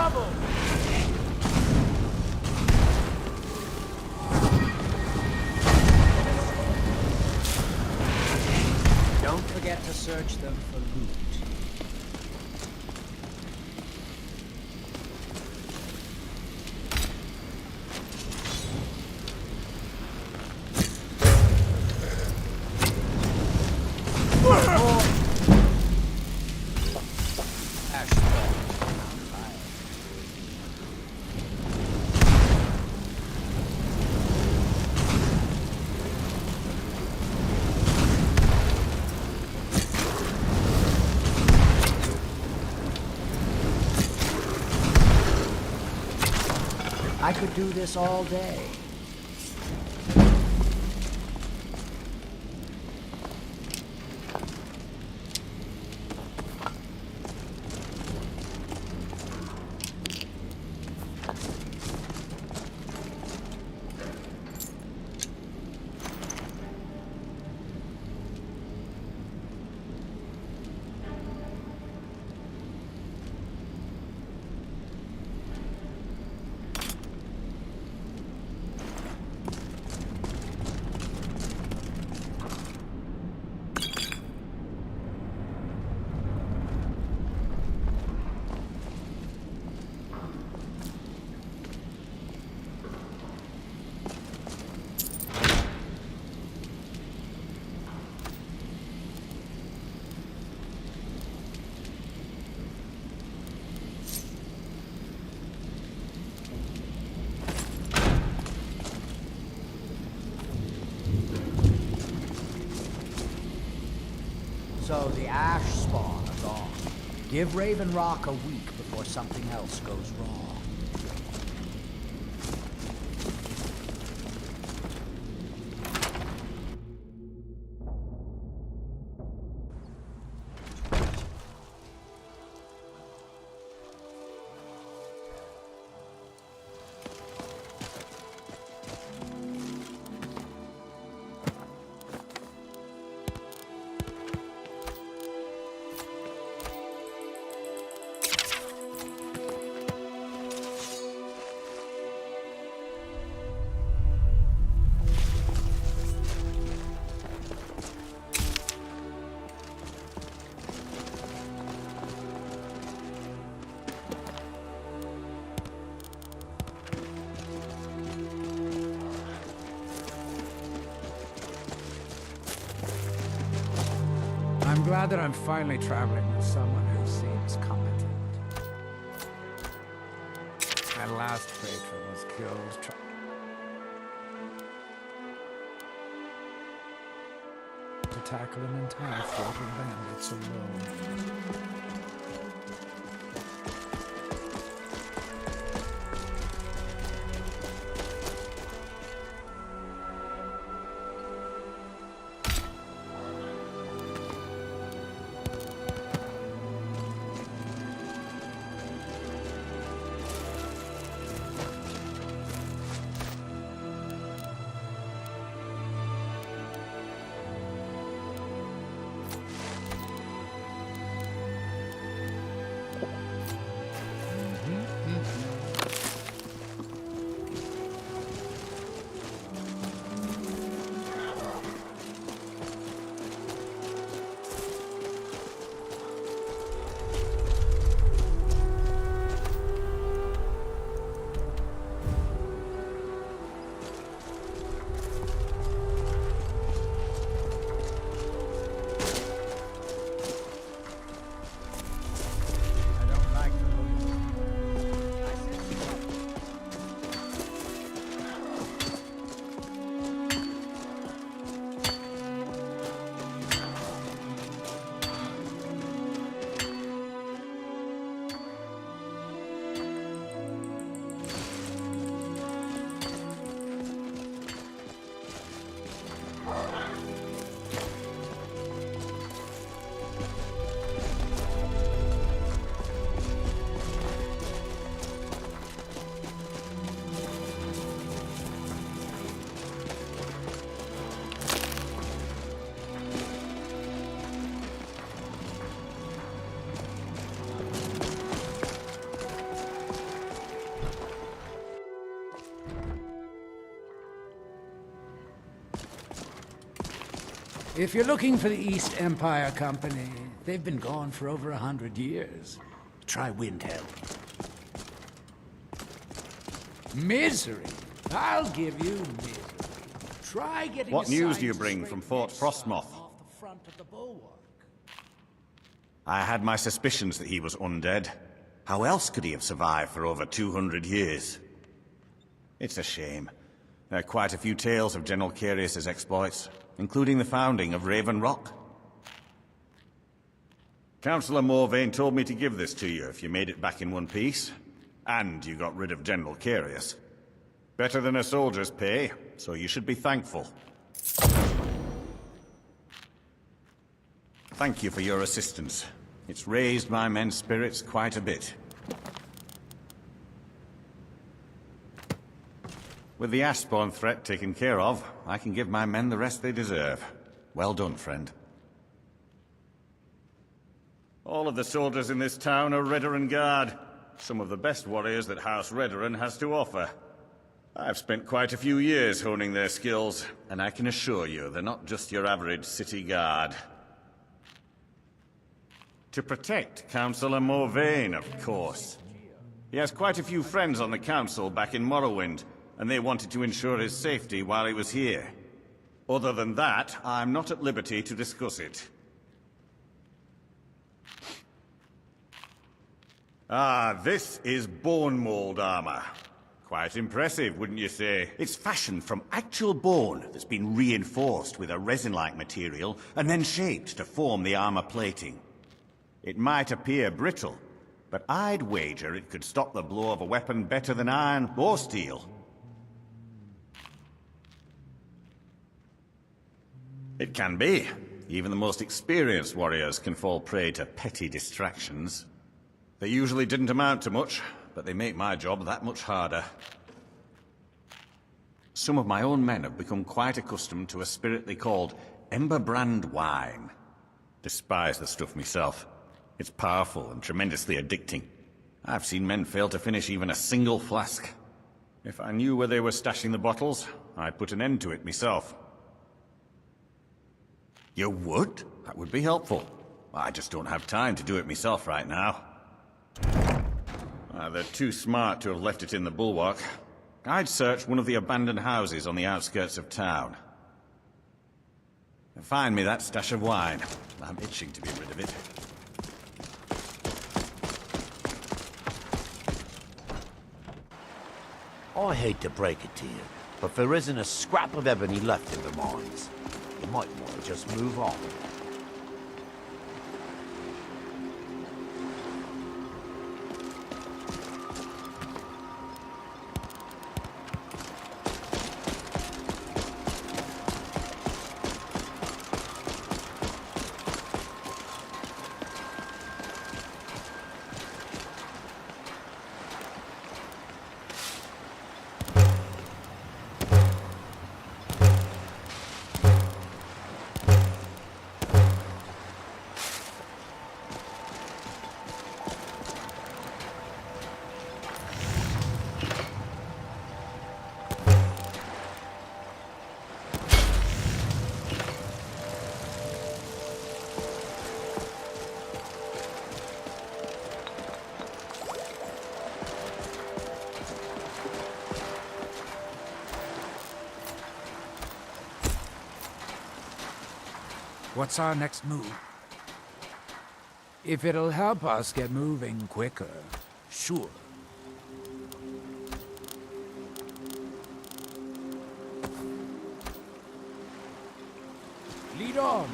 [SPEAKER 3] trouble! Don't forget to search them for loot. I could do this all day. So the ash spawn are gone. Give Raven Rock a week before something else goes wrong. I'm glad that I'm finally traveling with someone who seems competent. My last patron was killed to tackle an entire fort of bandits alone. If you're looking for the East Empire Company, they've been gone for over 100 years. Try Windhelm. Misery. I'll give you misery. Try getting
[SPEAKER 8] What news do you
[SPEAKER 3] assigned to
[SPEAKER 8] bring
[SPEAKER 3] scrape
[SPEAKER 8] from Fort
[SPEAKER 3] Nixon
[SPEAKER 8] Frostmoth?
[SPEAKER 3] off the front of the bulwark.
[SPEAKER 8] I had my suspicions that he was undead. How else could he have survived for over 200 years? It's a shame. There are quite a few tales of General Carius's exploits, including the founding of Raven Rock. Councillor Morvain told me to give this to you if you made it back in one piece, and you got rid of General Carius. Better than a soldier's pay, so you should be thankful. Thank you for your assistance. It's raised my men's spirits quite a bit. With the Ashbourne threat taken care of, I can give my men the rest they deserve. Well done, friend. All of the soldiers in this town are Redoran Guard. Some of the best warriors that House Redoran has to offer. I've spent quite a few years honing their skills, and I can assure you they're not just your average city guard. To protect Councillor Morvain, of course. He has quite a few friends on the council back in Morrowind, and they wanted to ensure his safety while he was here. Other than that, I'm not at liberty to discuss it. Ah, this is bone mold armor. Quite impressive, wouldn't you say? It's fashioned from actual bone that's been reinforced with a resin-like material and then shaped to form the armor plating. It might appear brittle, but I'd wager it could stop the blow of a weapon better than iron or steel. It can be. Even the most experienced warriors can fall prey to petty distractions. They usually didn't amount to much, but they make my job that much harder. Some of my own men have become quite accustomed to a spirit they called Emberbrand wine. Despise the stuff myself. It's powerful and tremendously addicting. I've seen men fail to finish even a single flask. If I knew where they were stashing the bottles, I'd put an end to it myself. You would? That would be helpful. I just don't have time to do it myself right now. They're too smart to have left it in the bulwark. I'd search one of the abandoned houses on the outskirts of town. Find me that stash of wine. I'm itching to be rid of it.
[SPEAKER 5] I hate to break it to you, but there isn't a scrap of ebony left in the mines. You might want to just move on.
[SPEAKER 3] What's our next move? If it'll help us get moving quicker, sure. Lead on.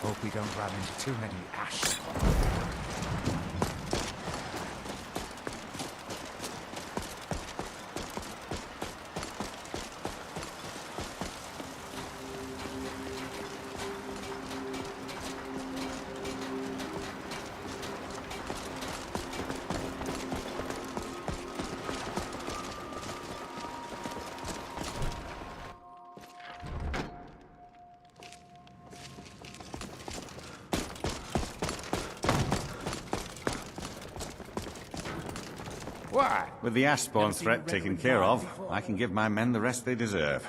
[SPEAKER 3] Hope we don't run into too many ash squirrels. Why?
[SPEAKER 8] With the Ashbourne threat taken care of, I can give my men the rest they deserve.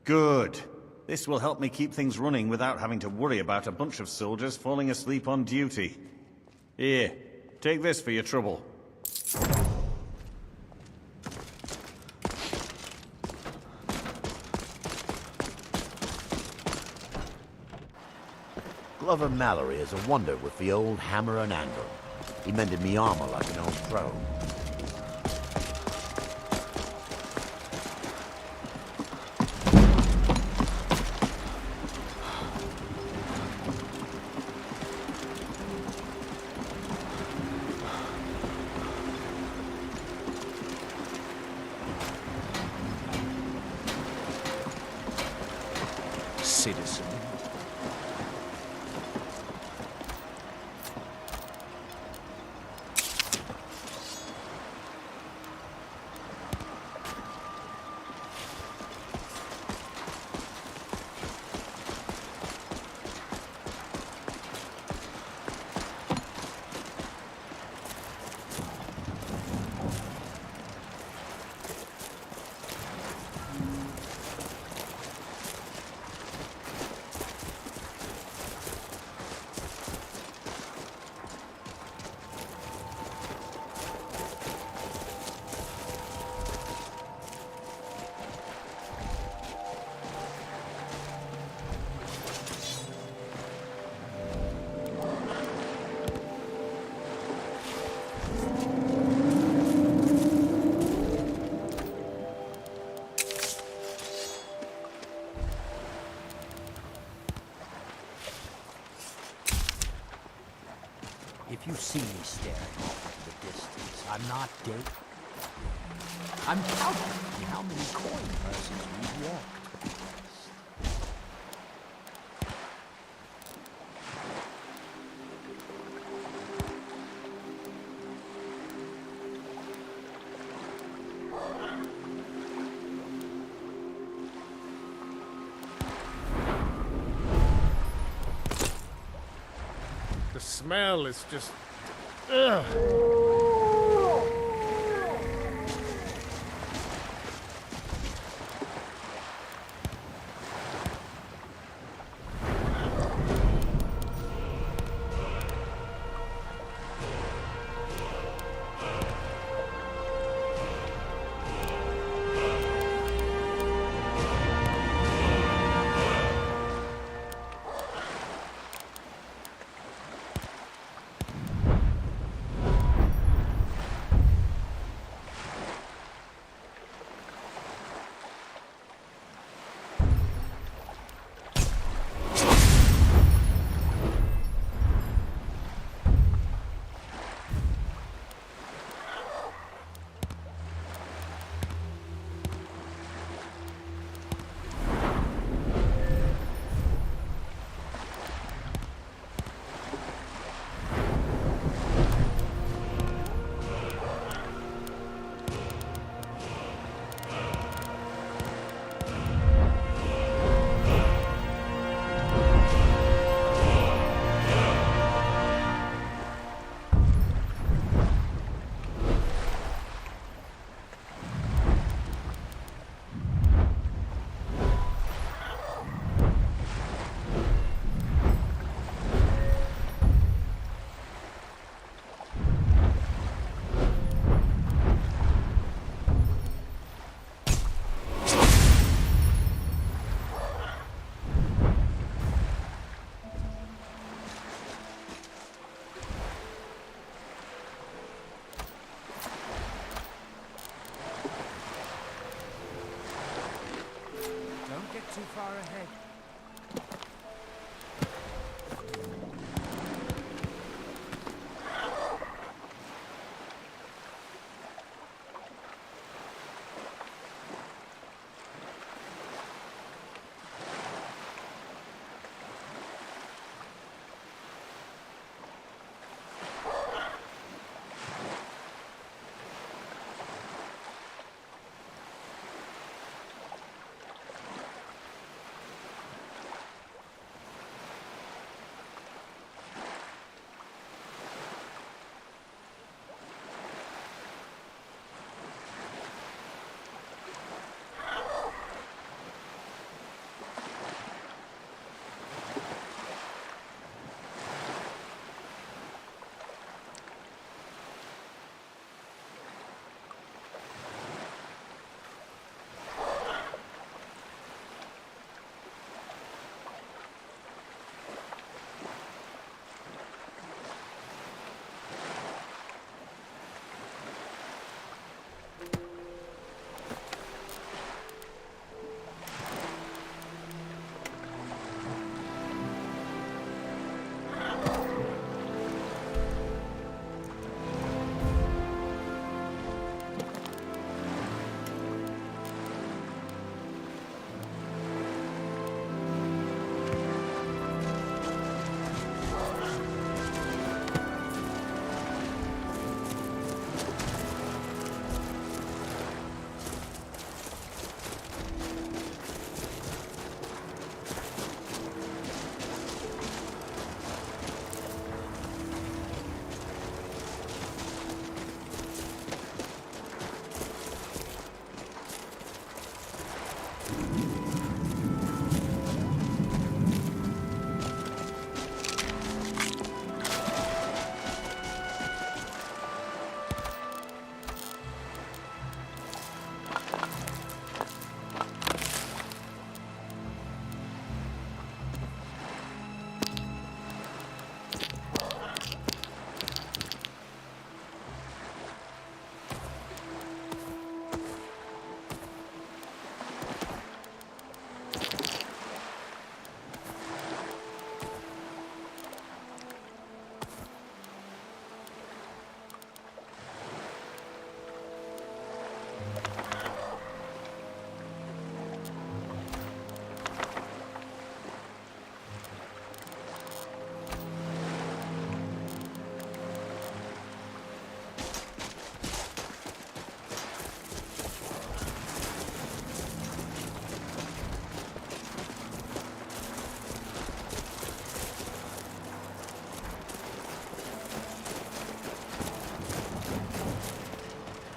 [SPEAKER 8] Good. This will help me keep things running without having to worry about a bunch of soldiers falling asleep on duty. Here, take this for your trouble.
[SPEAKER 5] Glover Mallory is a wonder with the old hammer and anvil. He mended me armor like an old pro.
[SPEAKER 2] Citizen. If you see me staring off into the distance, I'm not dead. I'm counting how many coin purses we've walked past.
[SPEAKER 9] The smell is just... ugh.
[SPEAKER 3] Don't get too far ahead.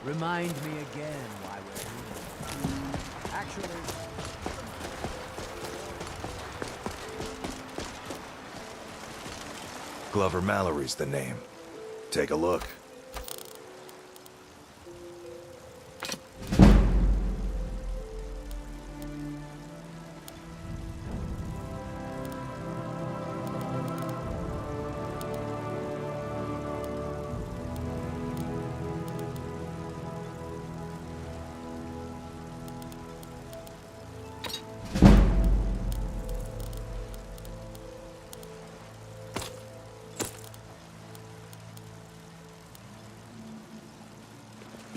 [SPEAKER 2] Remind me again why we're here. Actually...
[SPEAKER 10] Glover Mallory's the name. Take a look.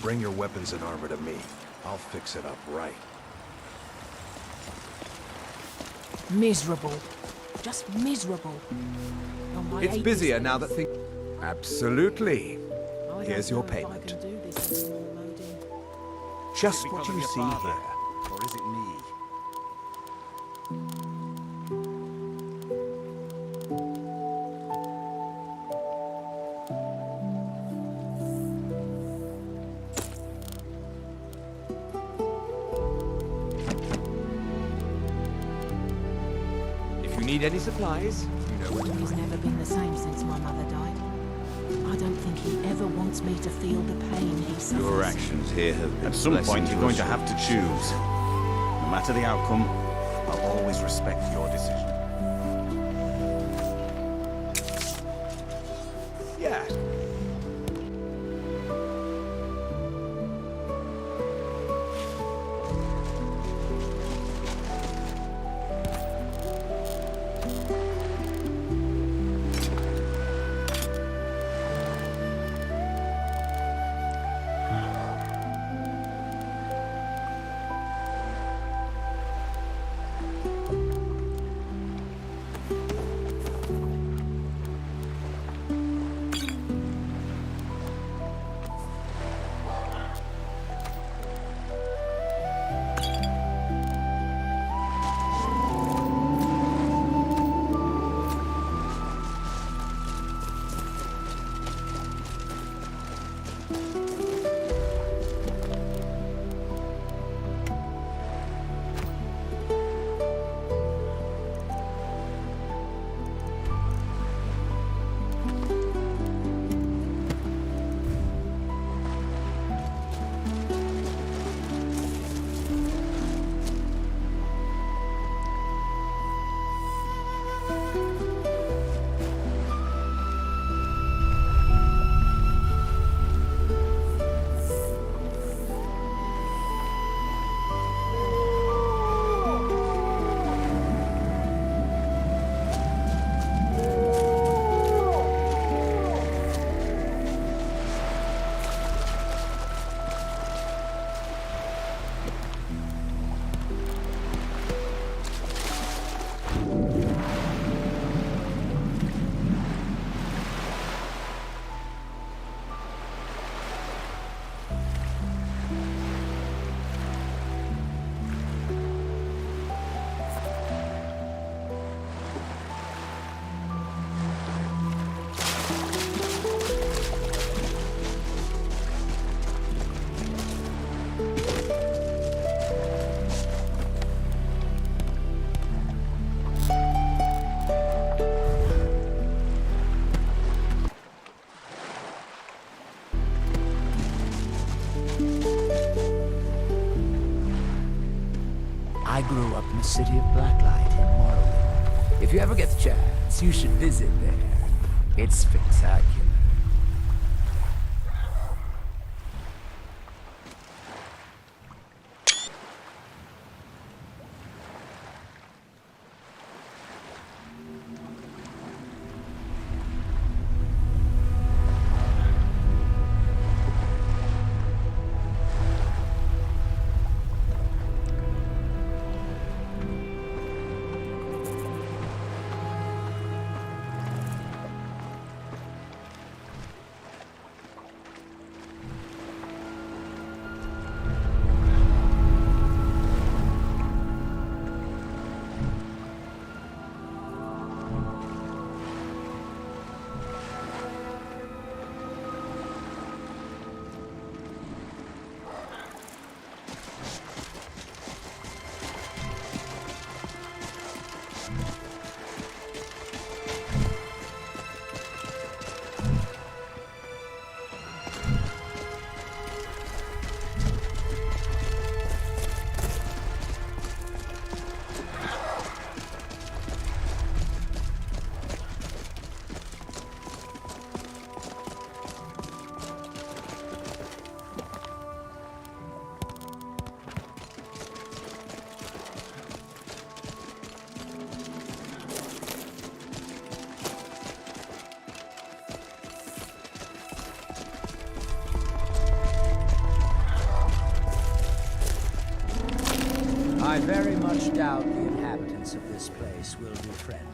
[SPEAKER 10] Bring your weapons and armor to me. I'll fix it up right.
[SPEAKER 11] Miserable. Just miserable.
[SPEAKER 12] It's busier now that things... Absolutely. Here's your payment.
[SPEAKER 8] Just what you see here. Or is it me?
[SPEAKER 12] Need any supplies? You know where to
[SPEAKER 11] He's
[SPEAKER 12] find
[SPEAKER 11] never been the same since my mother died. I don't think he ever wants me to feel the pain he suffers.
[SPEAKER 5] Your actions here have been
[SPEAKER 8] At some point,
[SPEAKER 5] blessings
[SPEAKER 8] you're going to have to choose. No matter the outcome, I'll always respect your decision.
[SPEAKER 12] Yeah.
[SPEAKER 3] I grew up in the city of Blacklight in Morrowind. If you ever get the chance, you should visit there. It's spectacular.
[SPEAKER 2] I very much doubt the inhabitants of this place will be friendly.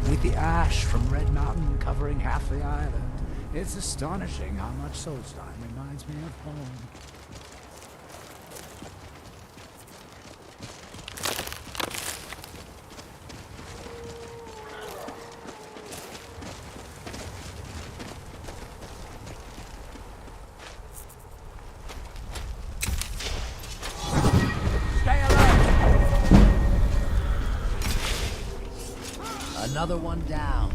[SPEAKER 3] With the ash from Red Mountain covering half the island, it's astonishing how much Solstheim reminds me of home.
[SPEAKER 2] Another one down.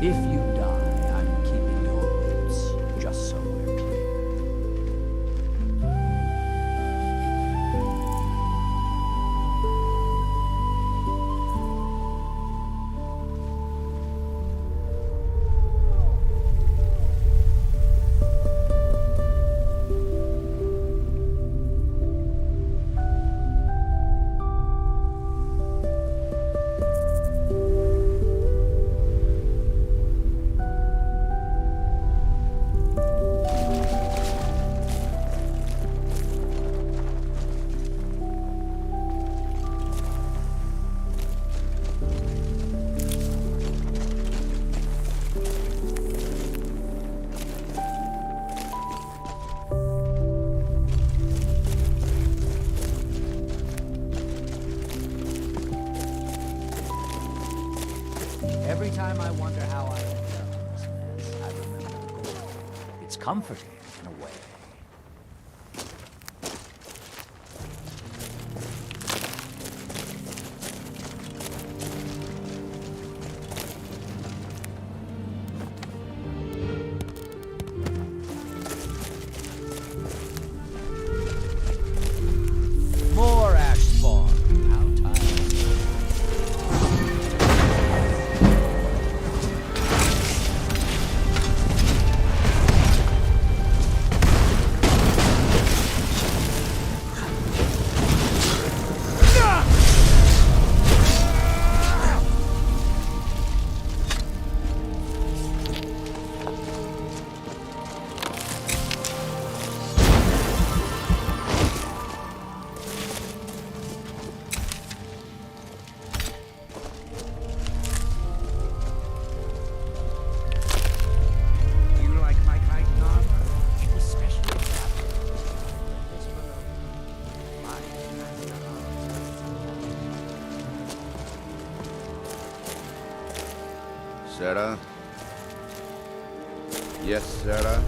[SPEAKER 2] If you die, I'm keeping your boots, just so we're clear. Every time I wonder how I ended up in this mess, I remember the goal. It's comforting in a way. More ash spawn. How tired.
[SPEAKER 3] You like my chitin armor? It was specially crafted. This below. My master armor.
[SPEAKER 13] Sarah? Yes, Sarah?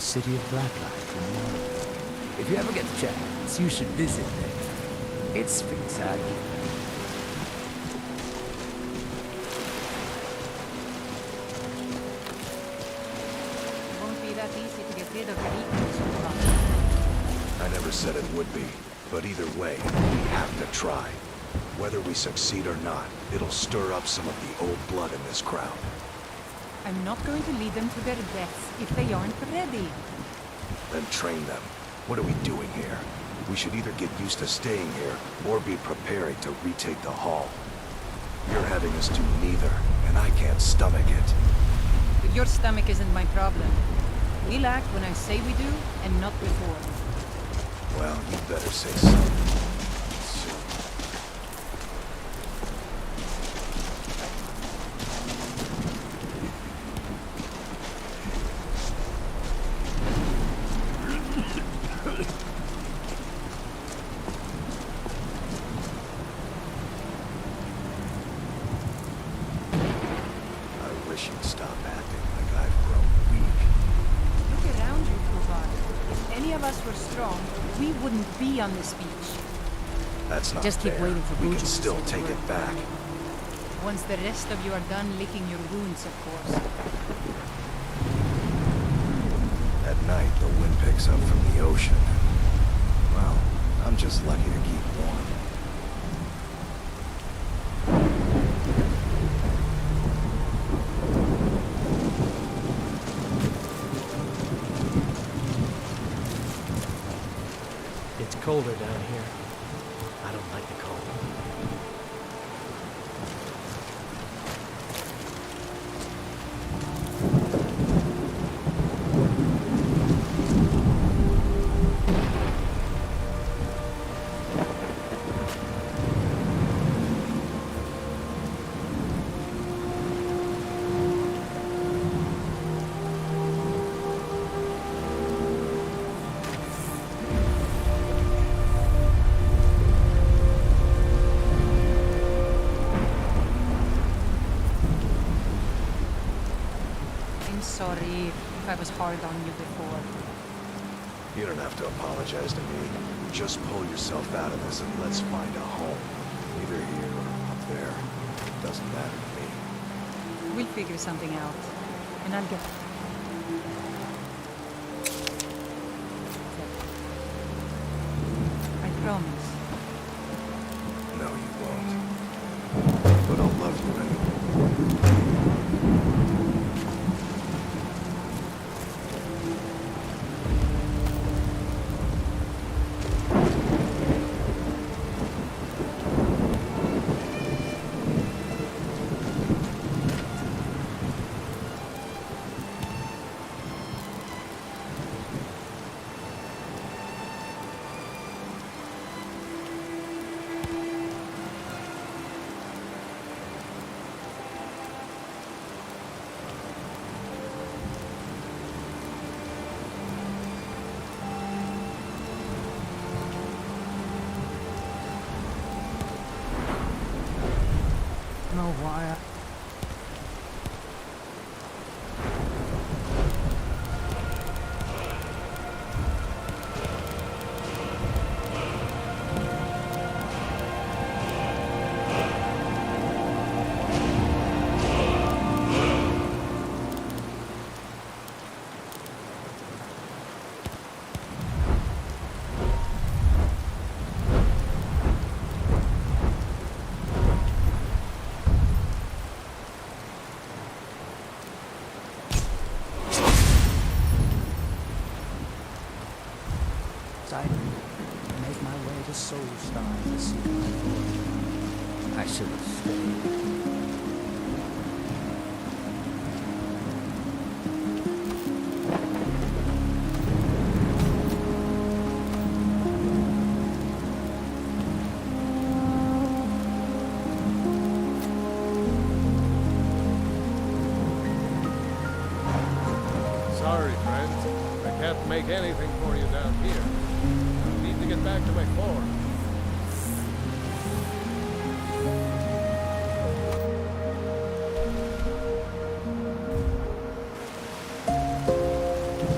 [SPEAKER 3] city of Blacklight in Morrowind. If you ever get the chance, you should visit there. It's spectacular.
[SPEAKER 10] I never said it would be, but either way, we have to try. Whether we succeed or not, it'll stir up some of the old blood in this crowd.
[SPEAKER 11] I'm not going to lead them to their deaths if they aren't ready.
[SPEAKER 10] Then train them. What are we doing here? We should either get used to staying here, or be preparing to retake the hall. You're having us do neither, and I can't stomach it.
[SPEAKER 11] But your stomach isn't my problem. We'll act when I say we do, and not before.
[SPEAKER 10] Well, you better say something. Soon. I wish you'd stop acting like I've grown weak.
[SPEAKER 11] Look around you, Kubar. If any of us were strong, we wouldn't be on this beach.
[SPEAKER 10] That's not
[SPEAKER 11] Just keep
[SPEAKER 10] fair.
[SPEAKER 11] waiting for
[SPEAKER 10] We
[SPEAKER 11] Buju
[SPEAKER 10] can
[SPEAKER 11] to
[SPEAKER 10] still
[SPEAKER 11] say the
[SPEAKER 10] take
[SPEAKER 11] word.
[SPEAKER 10] it back.
[SPEAKER 11] Once the rest of you are done licking your wounds, of course.
[SPEAKER 10] At night, the wind picks up from the ocean. Well, I'm just lucky to keep warm.
[SPEAKER 9] It's colder down here. I don't like the cold.
[SPEAKER 11] I'm sorry if I was hard on you before.
[SPEAKER 10] You don't have to apologize to me. Just pull yourself out of this and let's find a home. Either here or up there. Doesn't matter to me.
[SPEAKER 11] We'll figure something out. And I'll get... I promise.
[SPEAKER 10] No, you won't. But I'll love you anyway.
[SPEAKER 3] Know why I make my way to Solstheim to see my lord. I should have stayed.
[SPEAKER 13] Sorry, friend. I can't make anything for you down here. I need to get back to my fort.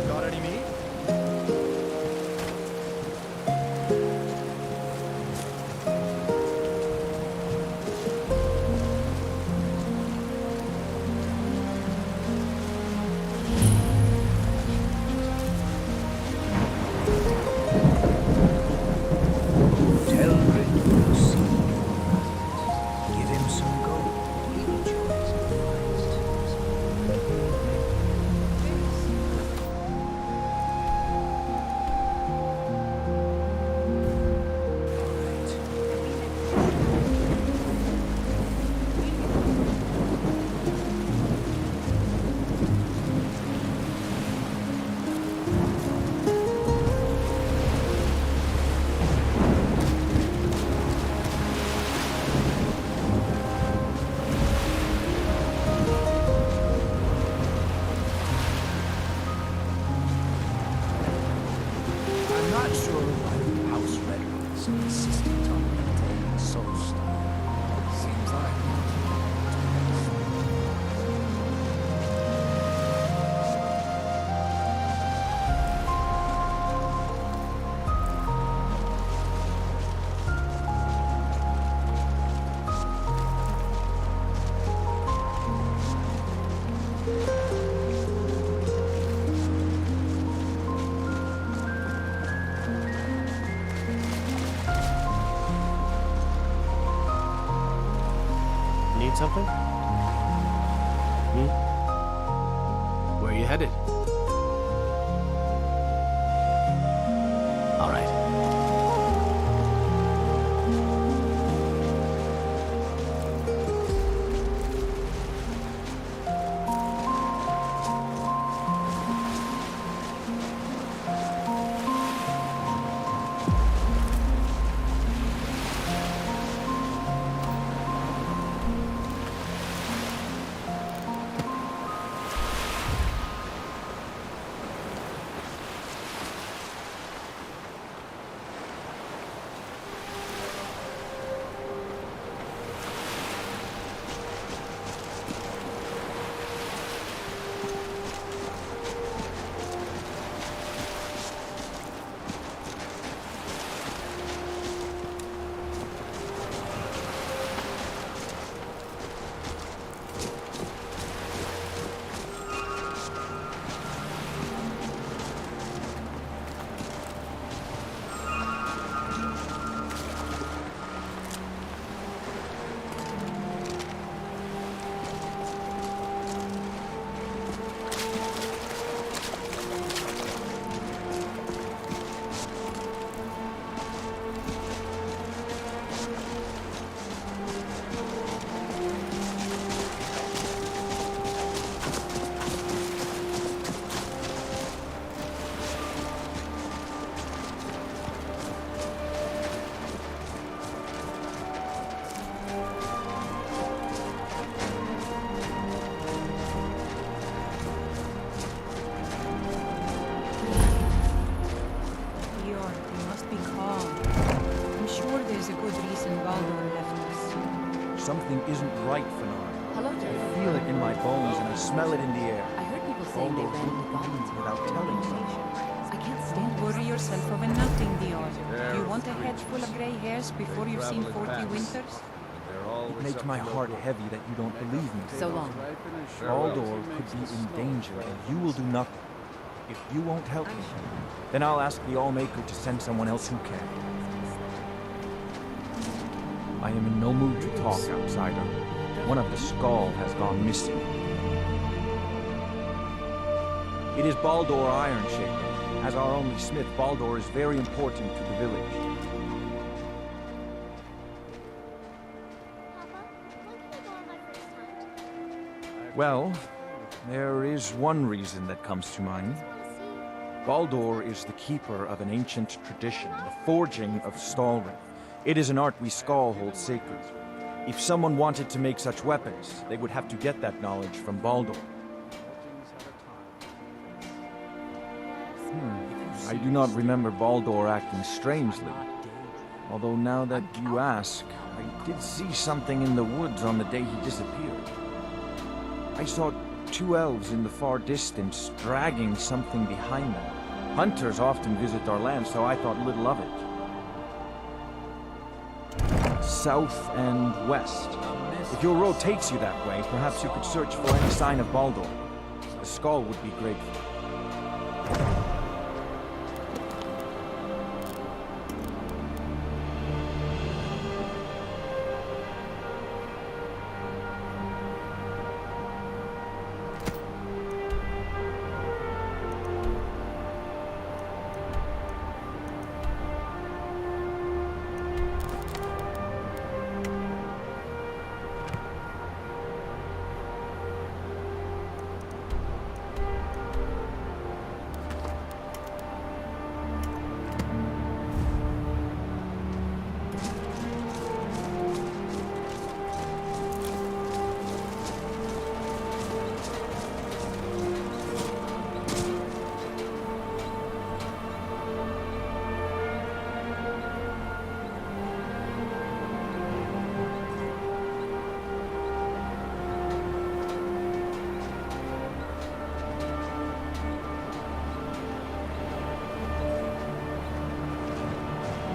[SPEAKER 12] Got any meat?
[SPEAKER 9] Need something? Where are you headed?
[SPEAKER 5] All right.
[SPEAKER 14] Something isn't right, Fenari.
[SPEAKER 11] Hello,
[SPEAKER 14] I
[SPEAKER 11] Jeff.
[SPEAKER 14] feel it in my bones and I smell it in the air.
[SPEAKER 11] I heard people saying they ran into goblins
[SPEAKER 14] without telling someone.
[SPEAKER 11] I can't stand
[SPEAKER 15] Don't worry yourself over nothing, Dior. You want a head full of grey hairs before you've seen 40 winters?
[SPEAKER 14] It makes my heart heavy that you don't believe me.
[SPEAKER 11] So long.
[SPEAKER 14] Baldor could be in danger and you will do nothing. If you won't help me, then I'll ask the Allmaker to send someone else who can. I am in no mood to talk, outsider. One of the Skull has gone missing. It is Baldur Ironshaker. As our only smith, Baldur is very important to the village. Well, there is one reason that comes to mind. Baldur is the keeper of an ancient tradition, the forging of Stalring. It is an art we Skald hold sacred. If someone wanted to make such weapons, they would have to get that knowledge from Baldur. I do not remember Baldur acting strangely. Although now that you ask, I did see something in the woods on the day he disappeared. I saw two elves in the far distance dragging something behind them. Hunters often visit our land, so I thought little of it. South and west. If your road takes you that way, perhaps you could search for any sign of Baldur. The Skull would be grateful.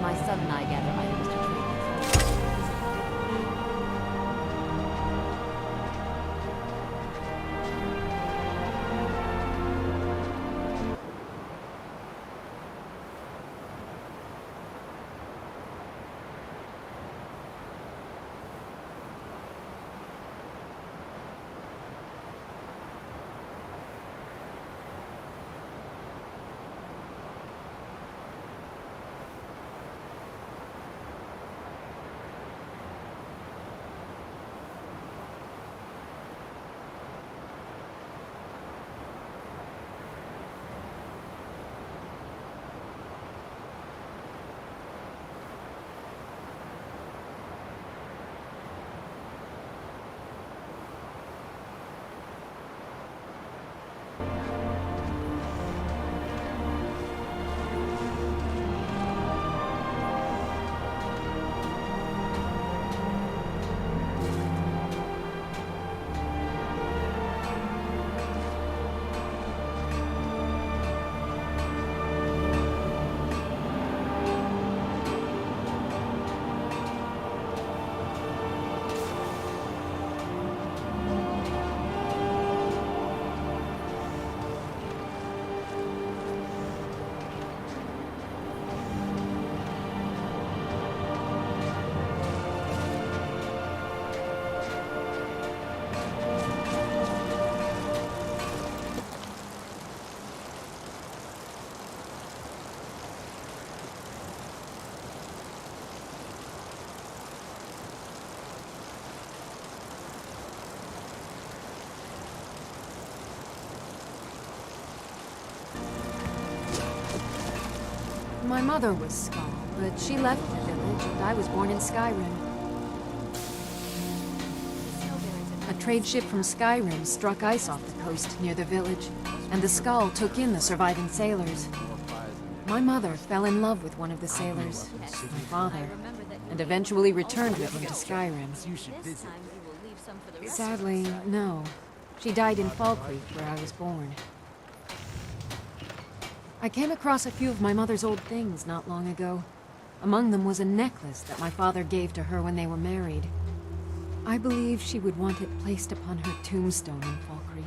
[SPEAKER 11] My son and I gather items to trade.
[SPEAKER 16] My mother was Skull, but she left the village and I was born in Skyrim. A trade ship from Skyrim struck ice off the coast near the village, and the Skull took in the surviving sailors. My mother fell in love with one of the sailors, my father, and eventually returned with him to Skyrim. Sadly, no. She died in Fall Creek, where I was born. I came across a few of my mother's old things not long ago. Among them was a necklace that my father gave to her when they were married. I believe she would want it placed upon her tombstone in Fall Creek,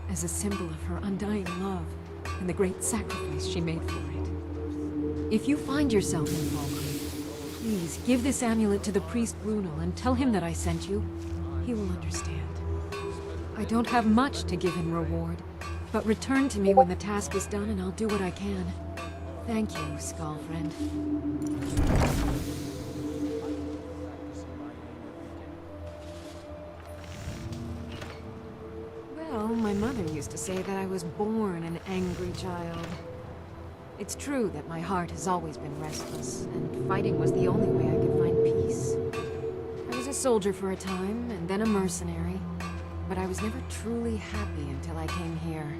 [SPEAKER 16] as a symbol of her undying love and the great sacrifice she made for it. If you find yourself in Fall Creek, please give this amulet to the priest Bruno and tell him that I sent you. He will understand. I don't have much to give in reward, but return to me when the task is done and I'll do what I can. Thank you, Skull friend. Well, my mother used to say that I was born an angry child. It's true that my heart has always been restless, and fighting was the only way I could find peace. I was a soldier for a time, and then a mercenary, but I was never truly happy until I came here.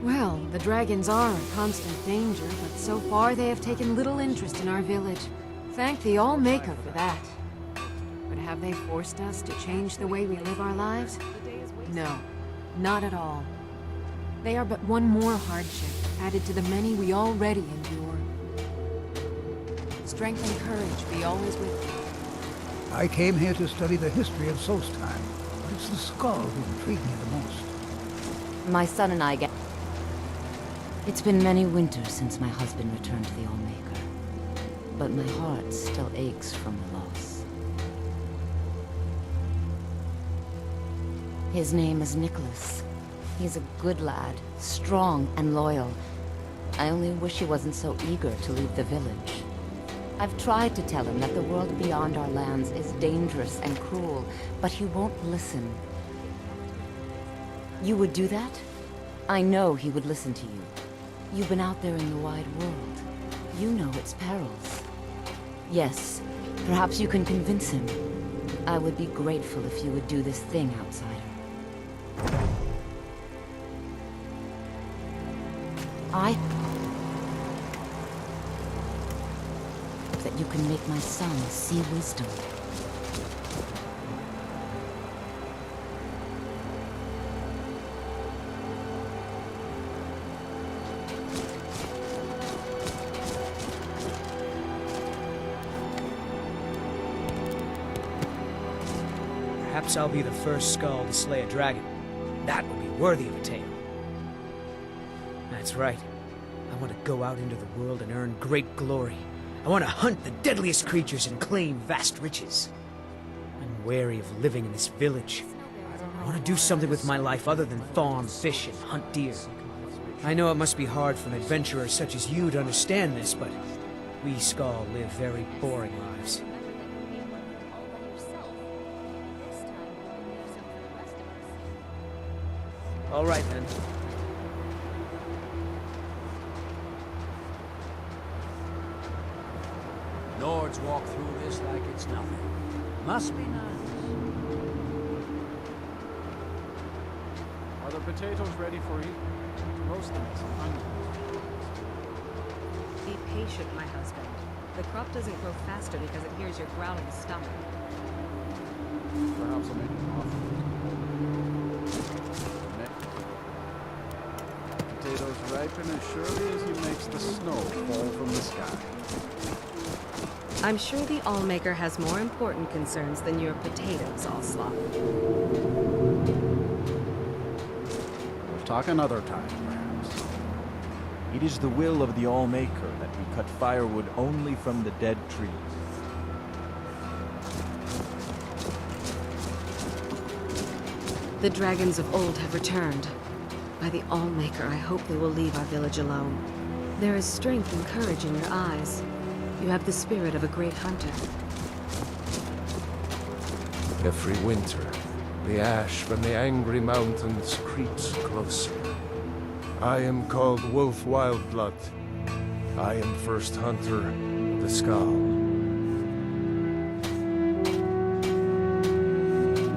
[SPEAKER 16] Well, the dragons are a constant danger, but so far they have taken little interest in our village. Thank the All-Maker for that. But have they forced us to change the way we live our lives? No, not at all. They are but one more hardship added to the many we already endure. Strength and courage be always with you.
[SPEAKER 17] I came here to study the history of Solstheim, but it's the Skull who intrigued me the most.
[SPEAKER 7] My son and I get... It's been many winters since my husband returned to the All-Maker, but my heart still aches from the loss. His name is Nicholas. He's a good lad, strong and loyal. I only wish he wasn't so eager to leave the village. I've tried to tell him that the world beyond our lands is dangerous and cruel, but he won't listen. You would do that? I know he would listen to you. You've been out there in the wide world. You know its perils. Yes, perhaps you can convince him. I would be grateful if you would do this thing, outsider. That you can make my son see wisdom.
[SPEAKER 18] Perhaps I'll be the first Skull to slay a dragon. That would be worthy of a tale. That's right. I want to go out into the world and earn great glory. I want to hunt the deadliest creatures and claim vast riches. I'm wary of living in this village. I want to do something with my life other than farm, fish, and hunt deer. I know it must be hard for an adventurer such as you to understand this, but we Skull live very boring lives. All right, then.
[SPEAKER 2] Lords walk through this like it's nothing. Must be nice.
[SPEAKER 13] Are the potatoes ready for you? Roast them with some onions.
[SPEAKER 19] Be patient, my husband. The crop doesn't grow faster because it hears your growling stomach.
[SPEAKER 13] Perhaps I'll make an offer. Potatoes ripen as surely as he makes the snow fall from the sky.
[SPEAKER 19] I'm sure the All-Maker has more important concerns than your potatoes, Allslop.
[SPEAKER 13] We'll talk another time, perhaps.
[SPEAKER 14] It is the will of the All-Maker that we cut firewood only from the dead trees.
[SPEAKER 19] The dragons of old have returned. By the All-Maker, I hope they will leave our village alone. There is strength and courage in your eyes. You have the spirit of a great hunter.
[SPEAKER 20] Every winter, the ash from the angry mountains creeps closer.
[SPEAKER 13] I am called Wolf Wildblood. I am first hunter of the Skull.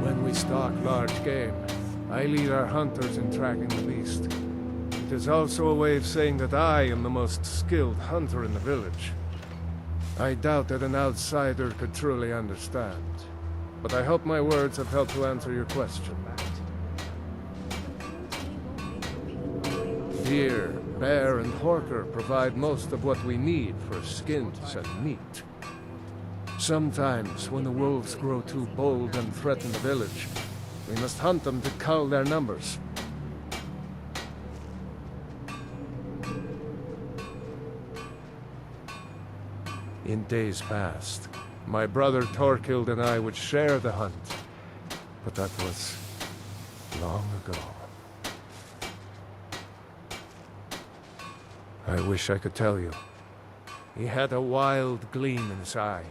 [SPEAKER 13] When we stalk large game, I lead our hunters in tracking the beast. It is also a way of saying that I am the most skilled hunter in the village. I doubt that an outsider could truly understand, but I hope my words have helped to answer your question. Deer, bear, and horker provide most of what we need for skins and meat. Sometimes, when the wolves grow too bold and threaten the village, we must hunt them to cull their numbers. In days past, my brother Torkild and I would share the hunt, but that was long ago. I wish I could tell you. He had a wild gleam in his eye,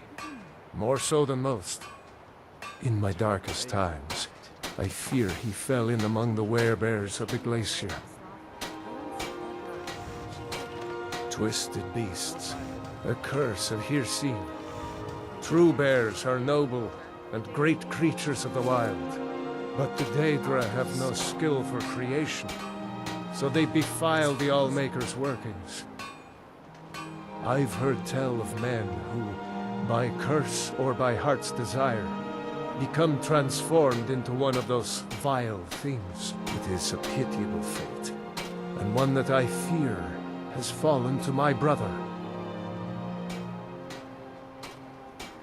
[SPEAKER 13] more so than most. In my darkest times, I fear he fell in among the werebears of the glacier. Twisted beasts, a curse of here seen. True bears are noble and great creatures of the wild, but the Daedra have no skill for creation, so they defile the Allmaker's workings. I've heard tell of men who, by curse or by heart's desire, become transformed into one of those vile things. It is a pitiable fate, and one that I fear has fallen to my brother.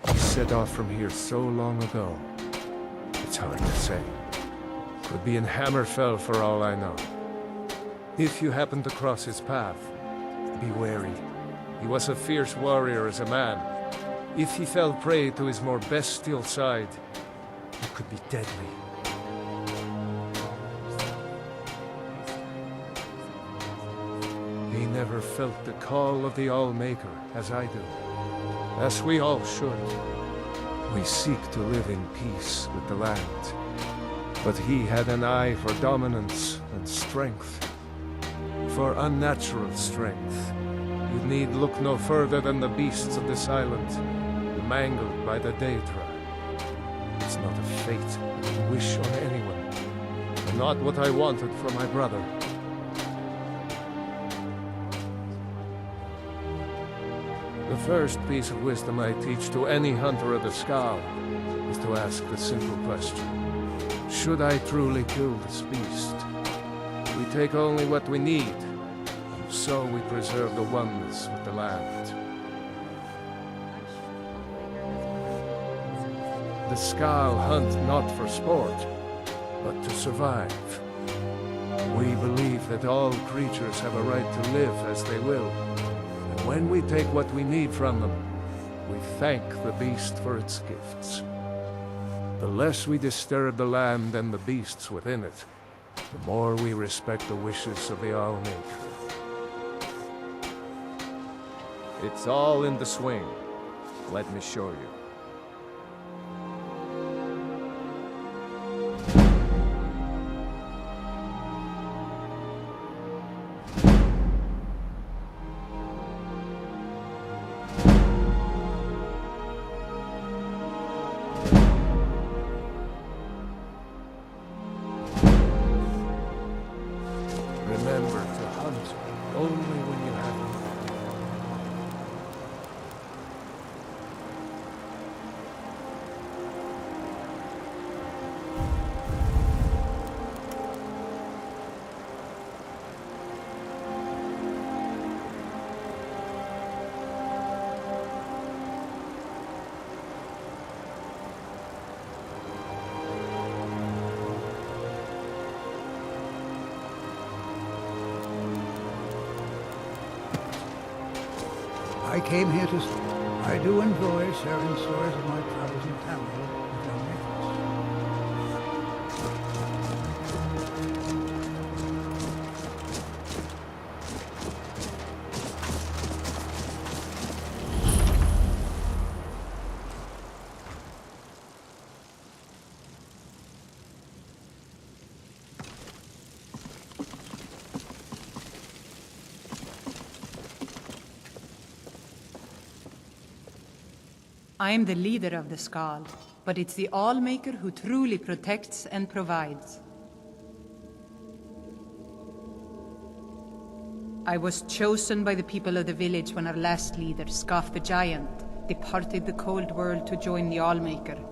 [SPEAKER 13] He set off from here so long ago, it's hard to say. Could be in Hammerfell for all I know. If you happen to cross his path, be wary. He was a fierce warrior as a man. If he fell prey to his more bestial side, it could be deadly. He never felt the call of the Allmaker as I do, as we all should. We seek to live in peace with the land, but he had an eye for dominance and strength. For unnatural strength, you need look no further than the beasts of this island, mangled by the Daedra. It's not a fate I can wish on anyone, and not what I wanted for my brother. The first piece of wisdom I teach to any hunter of the Skull is to ask the simple question: should I truly kill this beast? We take only what we need, and so we preserve the oneness with the land. The Skull hunt not for sport, but to survive. We believe that all creatures have a right to live as they will, and when we take what we need from them, we thank the beast for its gifts. The less we disturb the land and the beasts within it, the more we respect the wishes of the Allmaker.
[SPEAKER 14] It's all in the swing. Let me show you.
[SPEAKER 13] Remember to hunt only when you have them.
[SPEAKER 17] I came here to... I do enjoy sharing stories of my travels in Tamriel with young neighbors.
[SPEAKER 15] I'm the leader of the Skal, but it's the Allmaker who truly protects and provides. I was chosen by the people of the village when our last leader, Scoff the Giant, departed the cold world to join the Allmaker.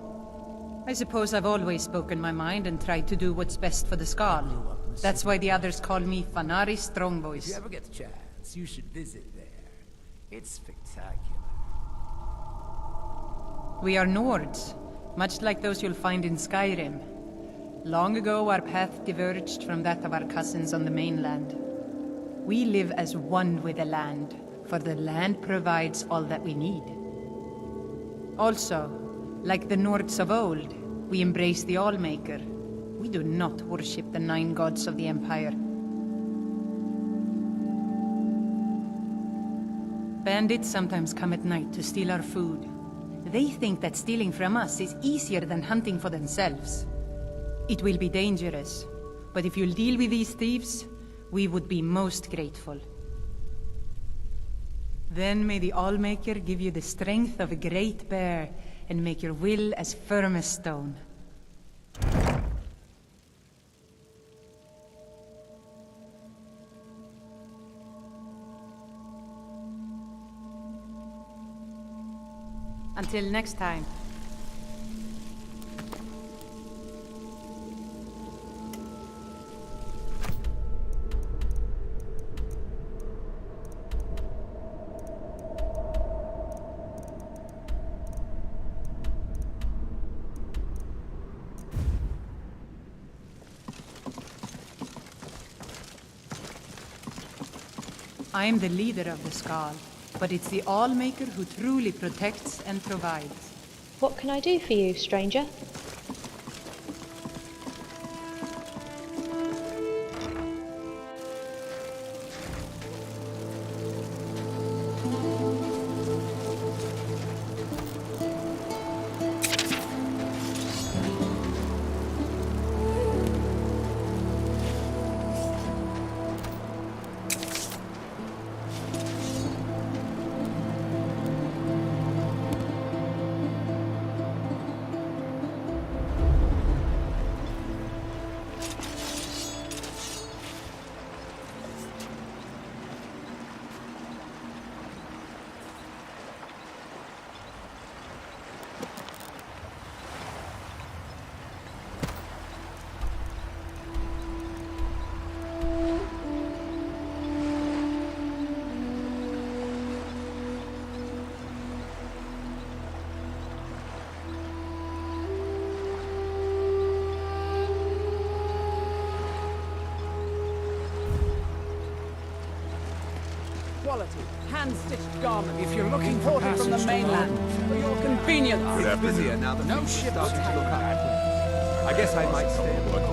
[SPEAKER 15] I suppose I've always spoken my mind and tried to do what's best for the Skal. That's why the others call me Fanari Strongvoice.
[SPEAKER 2] If you ever get the chance, you should visit there. It's spectacular.
[SPEAKER 15] We are Nords, much like those you'll find in Skyrim. Long ago, our path diverged from that of our cousins on the mainland. We live as one with the land, for the land provides all that we need. Also, like the Nords of old, we embrace the Allmaker. We do not worship the 9 gods of the Empire. Bandits sometimes come at night to steal our food. They think that stealing from us is easier than hunting for themselves. It will be dangerous, but if you'll deal with these thieves, we would be most grateful. Then may the Allmaker give you the strength of a great bear and make your will as firm as stone. Until next time. I am the leader of the Skal, but it's the Allmaker who truly protects and provides.
[SPEAKER 20] What can I do for you, stranger?
[SPEAKER 2] Quality, hand-stitched garment. If you're looking for it from the mainland, for your convenience.
[SPEAKER 12] It's busier now that
[SPEAKER 2] no
[SPEAKER 12] ship
[SPEAKER 2] ships
[SPEAKER 12] starting to look up. I guess I might stay a bit.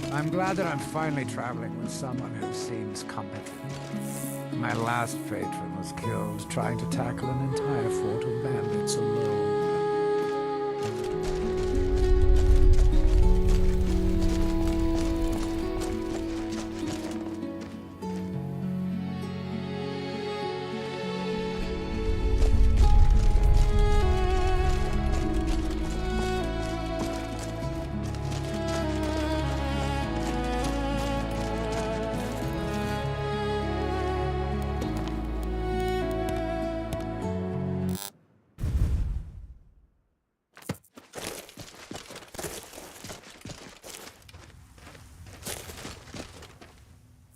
[SPEAKER 17] I'm glad that I'm finally traveling with someone who seems competent. My last patron was killed trying to tackle an entire fort of bandits alone.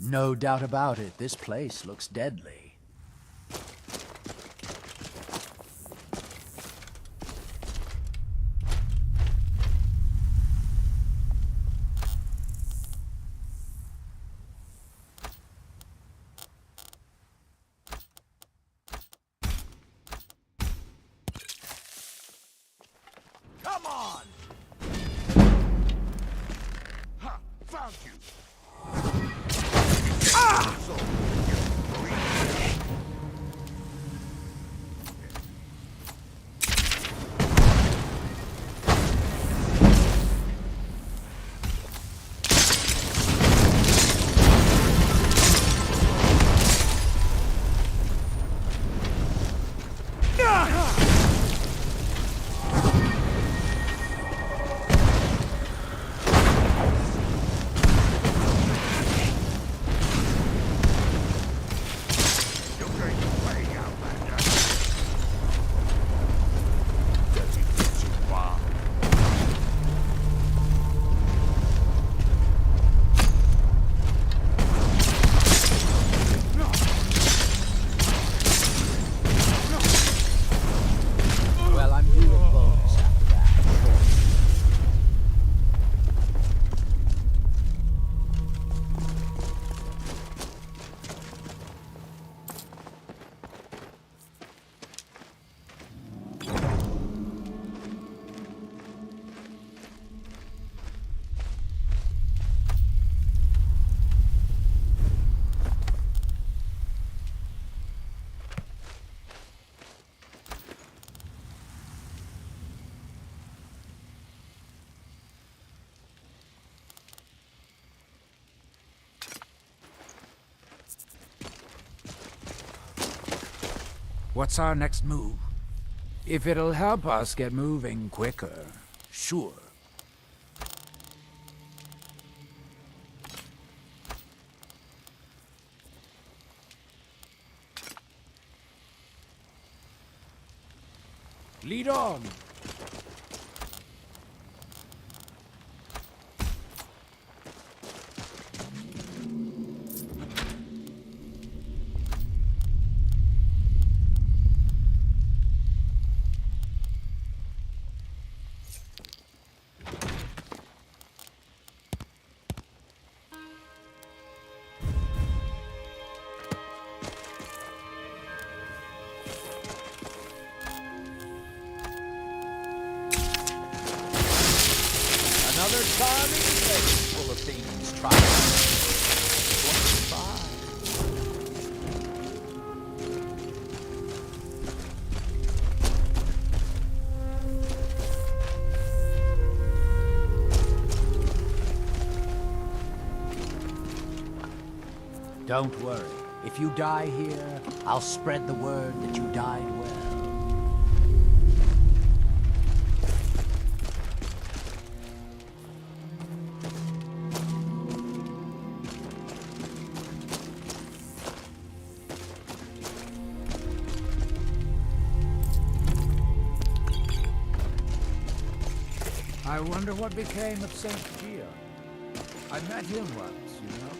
[SPEAKER 2] No doubt about it, this place looks deadly.
[SPEAKER 5] Come on! Ha! Found you! Ah!
[SPEAKER 2] Well, I'm due a bonus after that.
[SPEAKER 17] What's our next move? If it'll help us get moving quicker, sure. Lead on!
[SPEAKER 2] Another charming place full of things tried. Don't worry. If you die here, I'll spread the word that you died well.
[SPEAKER 17] I wonder what became of Saint Gia. I met him once, you know.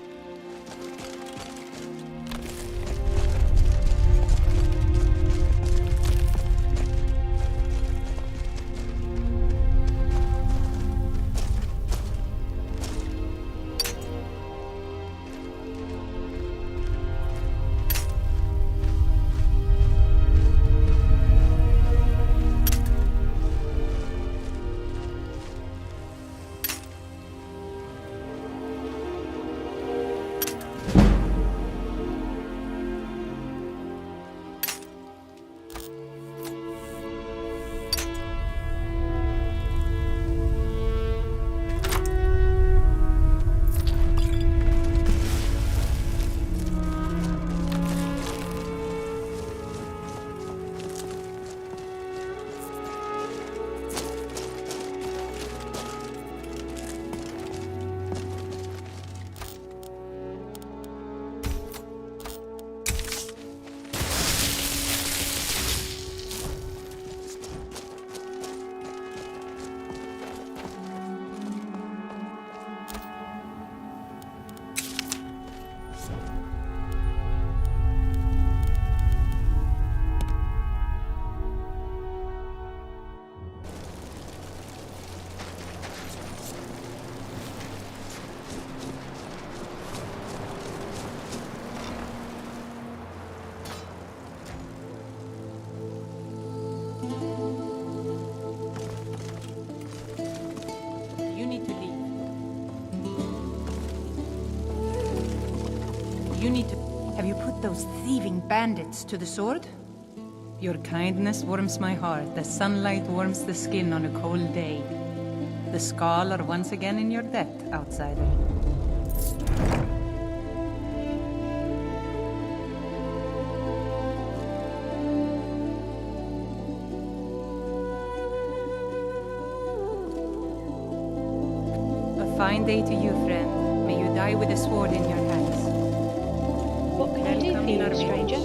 [SPEAKER 15] You need to... Have you put those thieving bandits to the sword? Your kindness warms my heart as sunlight warms the skin on a cold day. The Skull are once again in your debt, outsider. A fine day to you, friend. May you die with a sword in your hands.
[SPEAKER 11] What can I do for you, stranger?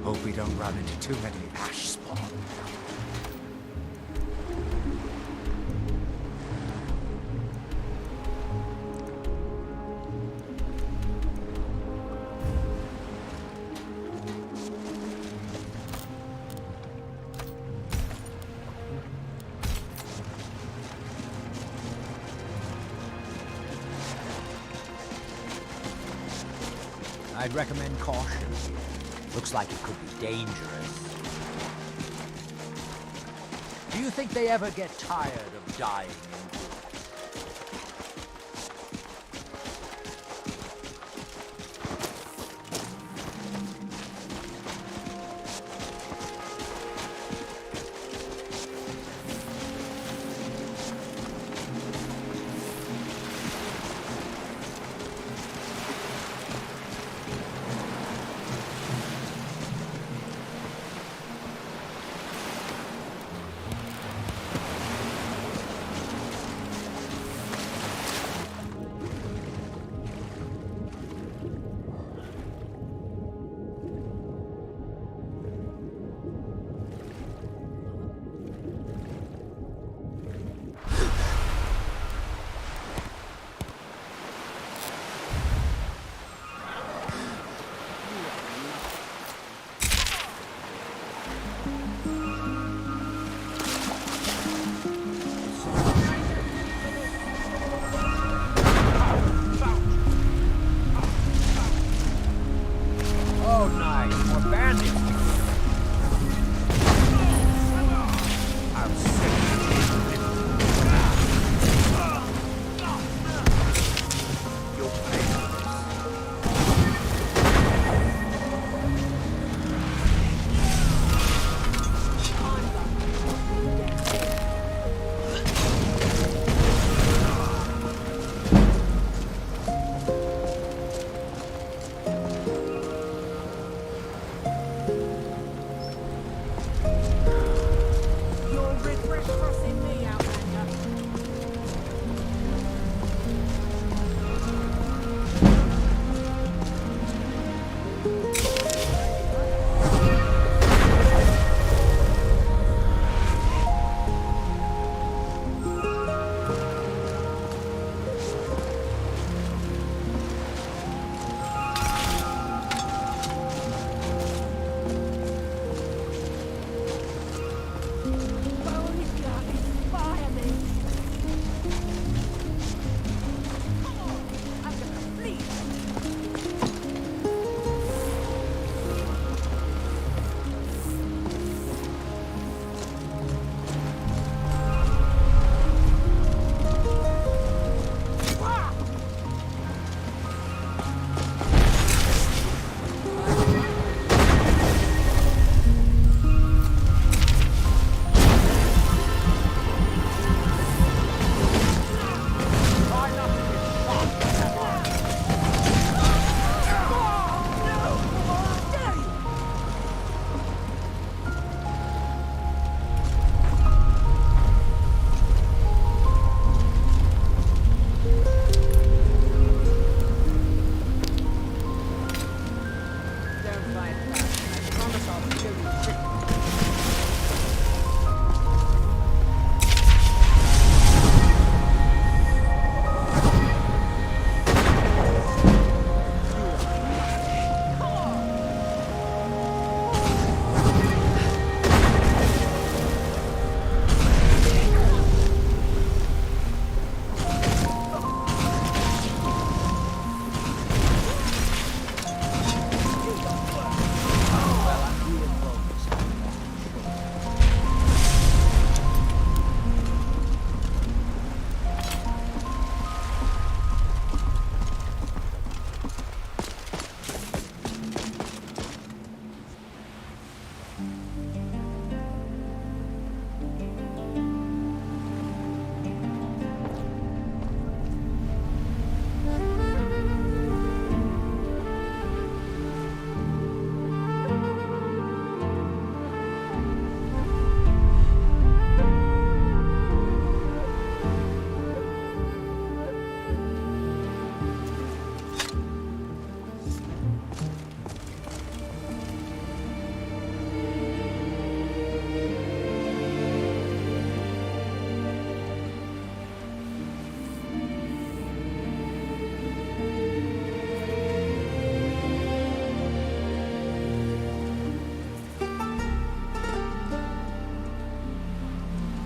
[SPEAKER 17] Hope we don't run into too many ash spawn.
[SPEAKER 2] I'd recommend caution. Looks like it could be dangerous. Do you think they ever get tired of dying in good?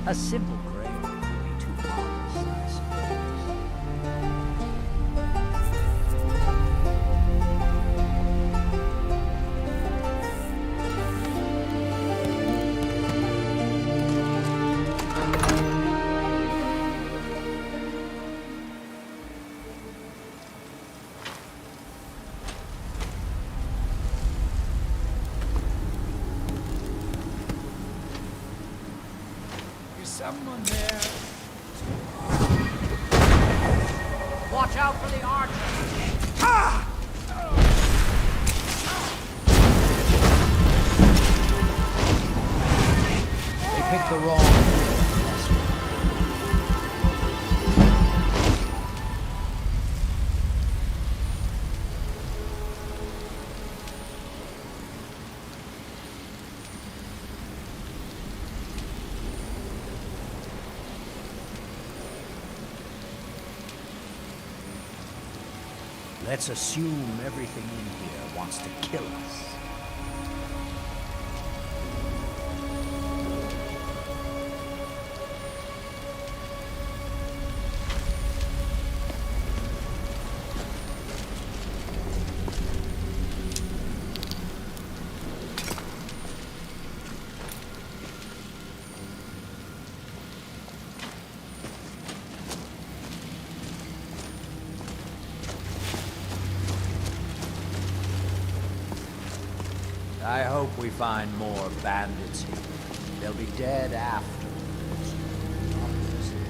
[SPEAKER 2] A simple grave would be too modest, I suppose.
[SPEAKER 3] Is someone there?
[SPEAKER 2] Watch out for the archer!
[SPEAKER 3] Ah!
[SPEAKER 2] They picked the wrong one. Let's assume everything in here wants to kill us. I hope we find more bandits here. They'll be dead afterwards. Obviously.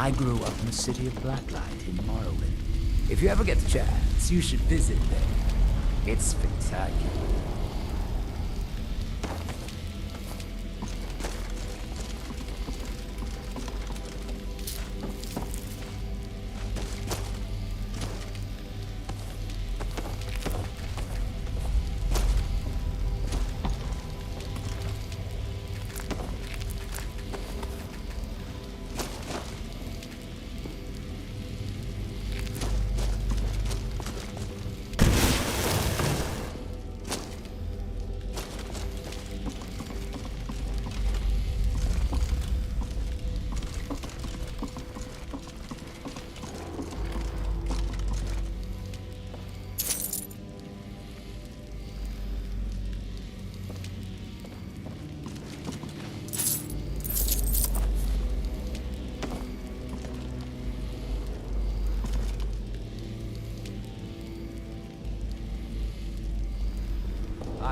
[SPEAKER 3] I grew up in the city of Blacklight in Morrowind. If you ever get the chance, you should visit there. It's spectacular.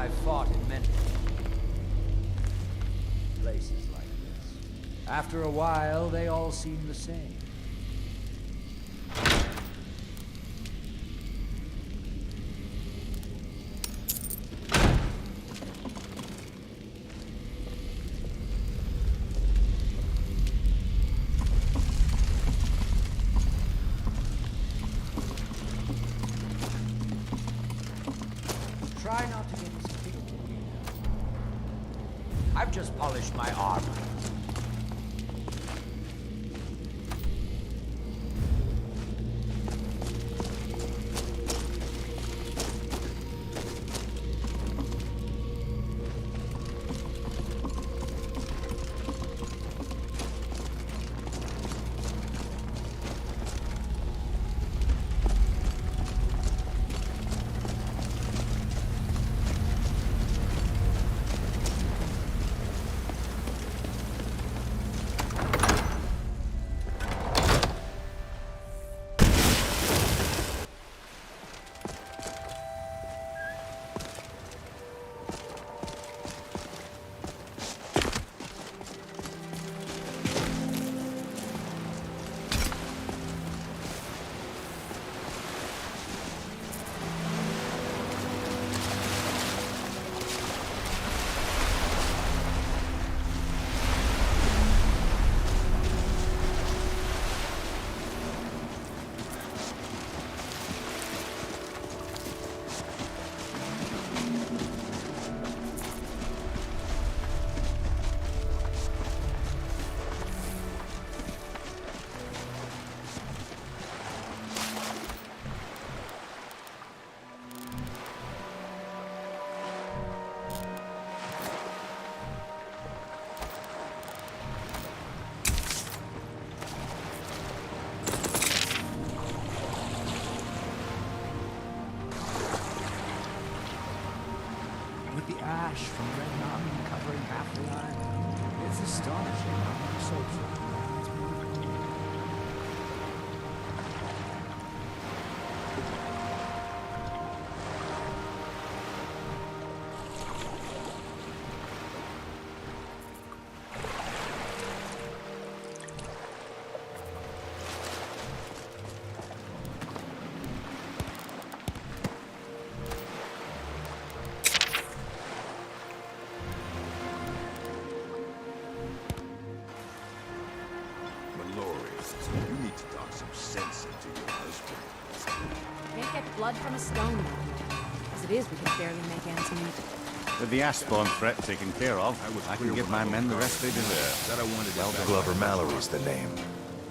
[SPEAKER 2] I've fought in many places like this. After a while, they all seem the same. Try not to get I've just polished my armor.
[SPEAKER 3] With the ash from Red Mountain covering half the island, it's astonishing how much sulfur is moving.
[SPEAKER 10] You need to talk some sense into your husband.
[SPEAKER 16] Can't get blood from a stone now. As it is, we can barely make ends meet.
[SPEAKER 8] With the Ashbourne threat taken care of, I can give my men the rest they deserve.
[SPEAKER 10] Glover Mallory's the name.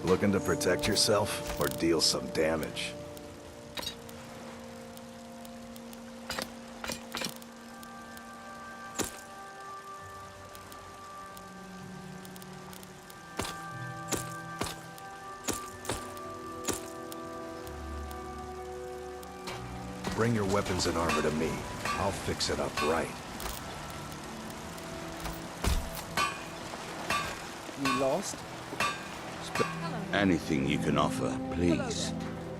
[SPEAKER 10] Looking to protect yourself or deal some damage? Bring your weapons and armor to me. I'll fix it up right.
[SPEAKER 18] You lost?
[SPEAKER 5] Anything you can offer, please.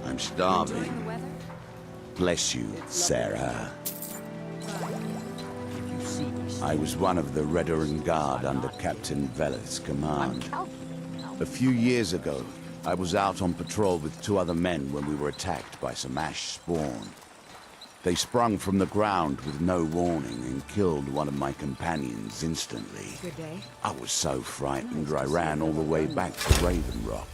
[SPEAKER 5] I'm starving. Bless you, Sarah. I was one of the Redoran Guard under Captain Veleth's command. A few years ago, I was out on patrol with 2 other men when we were attacked by some ash spawn. They sprung from the ground with no warning and killed one of my companions instantly.
[SPEAKER 16] Good day.
[SPEAKER 5] I was so frightened I ran all the way back to Raven Rock.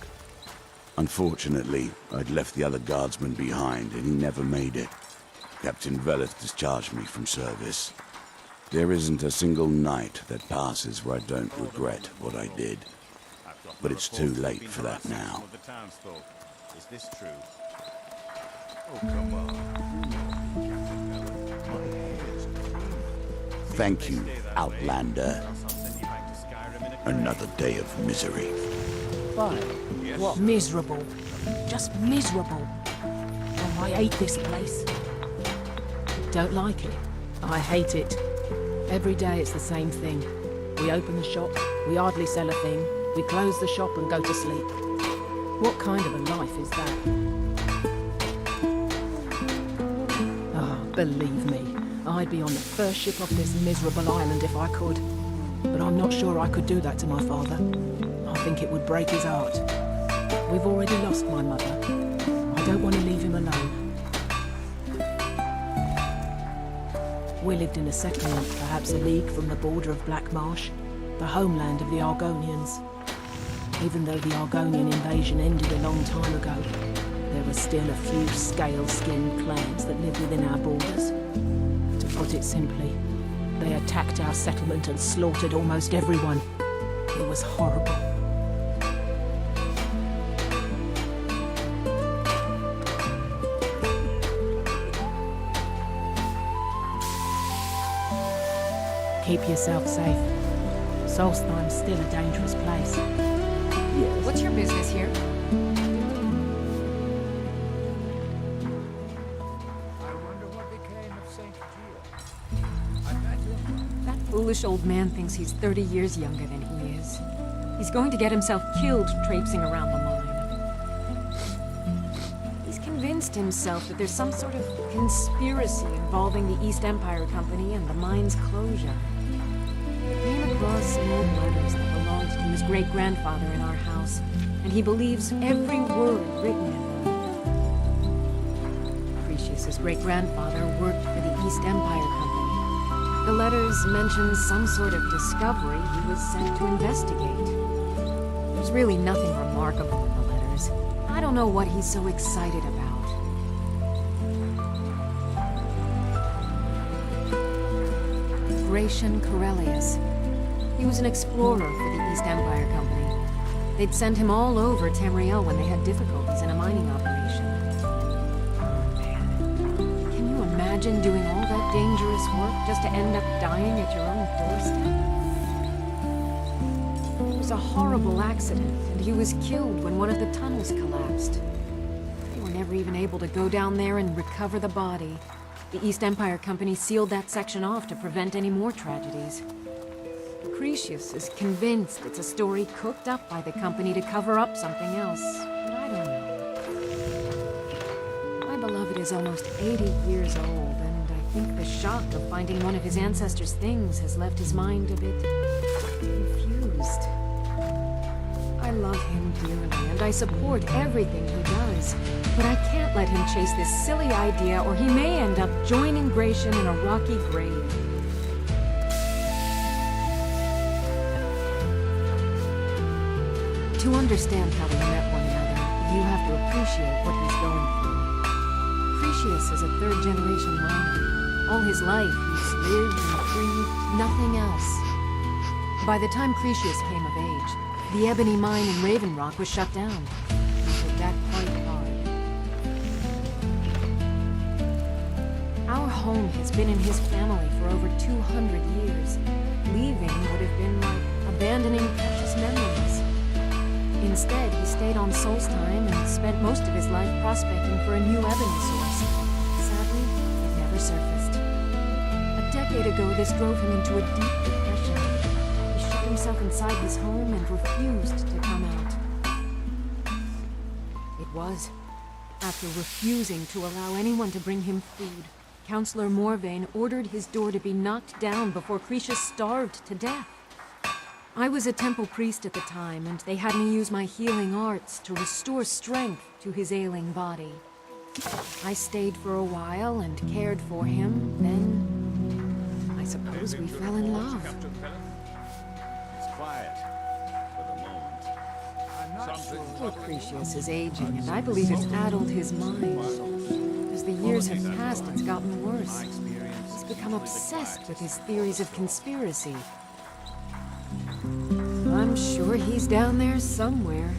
[SPEAKER 5] Unfortunately, I'd left the other guardsman behind and he never made it. Captain Veleth discharged me from service. There isn't a single night that passes where I don't regret what I did. But it's too late for that now.
[SPEAKER 8] Is this true? Oh, come
[SPEAKER 5] Thank you, Outlander. Another day of misery.
[SPEAKER 11] Fine. What? Miserable. Just miserable. Oh, I hate this place. Don't like it. I hate it. Every day it's the same thing. We open the shop, we hardly sell a thing, we close the shop and go to sleep. What kind of a life is that? Ah, believe me, I'd be on the first ship off this miserable island if I could. But I'm not sure I could do that to my father. I think it would break his heart. We've already lost my mother. I don't want to leave him alone. We lived in a settlement, perhaps a league from the border of Black Marsh, the homeland of the Argonians. Even though the Argonian invasion ended a long time ago, there are still a few scale-skinned clans that live within our borders. To put it simply, they attacked our settlement and slaughtered almost everyone. It was horrible. Keep yourself safe. Solstheim's still a dangerous place.
[SPEAKER 16] Yes. What's your business here? That foolish old man thinks he's 30 years younger than he is. He's going to get himself killed traipsing around the mine. He's convinced himself that there's some sort of conspiracy involving the East Empire Company and the mine's closure. Came across some old letters that belonged to his great-grandfather in our house, and he believes every word written in them. Cretius's great-grandfather worked for the East Empire Company. The letters mention some sort of discovery he was sent to investigate. There's really nothing remarkable in the letters. I don't know what he's so excited about. Gratian Corellius. He was an explorer for the East Empire Company. They'd send him all over Tamriel when they had difficulties in a mining operation. Oh, man. Can you imagine doing all that dangerous work just to end up dying at your own doorstep? It was a horrible accident, and he was killed when one of the tunnels collapsed. They were never even able to go down there and recover the body. The East Empire Company sealed that section off to prevent any more tragedies. Cretius is convinced it's a story cooked up by the company to cover up something else, but I don't know. My beloved is almost 80 years old, and I think the shock of finding one of his ancestors' things has left his mind a bit confused. I love him dearly, and I support everything he does, but I can't let him chase this silly idea, or he may end up joining Gratian in a rocky grave. To understand how we met one another, you have to appreciate what he's going through. Cretius is a third-generation miner. All his life, he's lived and breathed nothing else. By the time Cretius came of age, the ebony mine in Raven Rock was shut down. He took that quite hard. Our home has been in his family for over 200 years. Leaving would have been like abandoning precious memories. Instead, he stayed on Solstheim and spent most of his life prospecting for a new ebony source. Sadly, it never surfaced. A decade ago, this drove him into a deep depression. He shut himself inside his home and refused to come out. It was after refusing to allow anyone to bring him food, Counselor Morvain ordered his door to be knocked down before Cretius starved to death. I was a temple priest at the time, and they had me use my healing arts to restore strength to his ailing body. I stayed for a while and cared for him, then I suppose we fell in love.
[SPEAKER 8] It's quiet. For the moment.
[SPEAKER 16] Poor Cretius is aging, and I believe it's addled his mind. As the years have passed, it's gotten worse. He's become obsessed with his theories of conspiracy. I'm sure he's down there somewhere,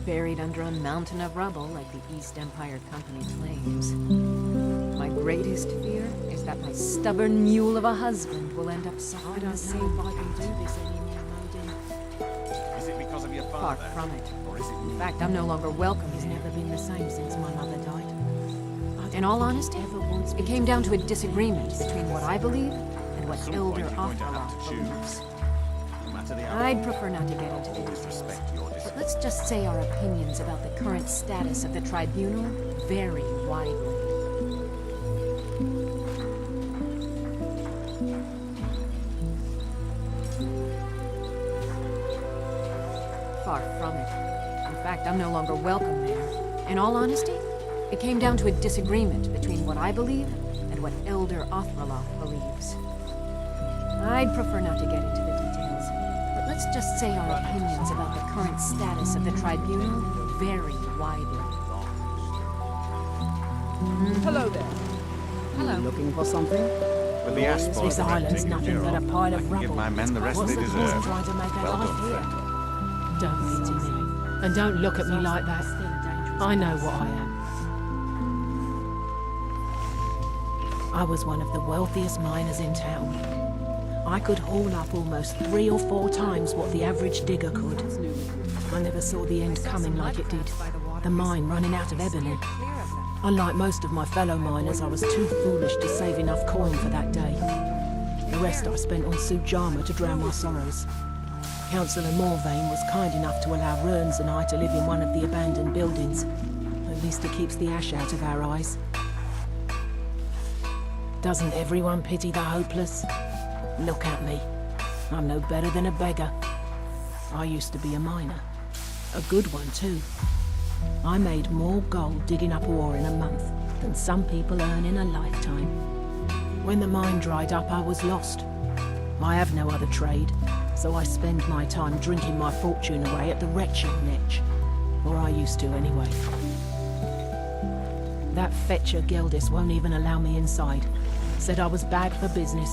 [SPEAKER 16] buried under a mountain of rubble like the East Empire Company claims. My greatest fear is that my stubborn mule of a husband will end up suffering the same fate. I can do this anymore, Modin.
[SPEAKER 8] Is it because of your
[SPEAKER 16] Far
[SPEAKER 8] father?
[SPEAKER 16] from it.
[SPEAKER 8] Or is it
[SPEAKER 16] In fact, I'm no longer welcome.
[SPEAKER 11] He's never been the same since my mother died.
[SPEAKER 16] In all honesty, it came down to a disagreement between what I believe and what Elder Othrock believes. I'd prefer not to get into the details, but let's just say our opinions about the current status of the tribunal vary widely. Far from it. In fact, I'm no longer welcome there. In all honesty, it came down to a disagreement between what I believe and what Elder Othrock believes. I'd prefer not to get into the details, but let's just say our opinions about the current status of the tribunal vary widely.
[SPEAKER 11] Hello there.
[SPEAKER 16] Hello.
[SPEAKER 11] Looking for something?
[SPEAKER 8] With the asphalt
[SPEAKER 11] This island's nothing but a pile of rubble.
[SPEAKER 8] Give my men the rest
[SPEAKER 11] What's
[SPEAKER 8] they
[SPEAKER 11] the point
[SPEAKER 8] deserve.
[SPEAKER 11] trying to make a
[SPEAKER 8] Well
[SPEAKER 11] life
[SPEAKER 8] done,
[SPEAKER 11] here?
[SPEAKER 8] friend.
[SPEAKER 11] Don't be timid. And don't look at me like that. I know what I am. I was one of the wealthiest miners in town. I could haul up almost 3 or 4 times what the average digger could. I never saw the end coming like it did. The mine running out of ebony. Unlike most of my fellow miners, I was too foolish to save enough coin for that day. The rest I spent on Sujama to drown my sorrows. Councillor Morvain was kind enough to allow Rearns and I to live in one of the abandoned buildings. At least it keeps the ash out of our eyes. Doesn't everyone pity the hopeless? Look at me. I'm no better than a beggar. I used to be a miner. A good one, too. I made more gold digging up ore in a month than some people earn in a lifetime. When the mine dried up, I was lost. I have no other trade, so I spend my time drinking my fortune away at the wretched Netch. Or I used to, anyway. That fetcher Geldis won't even allow me inside. Said I was bagged for business.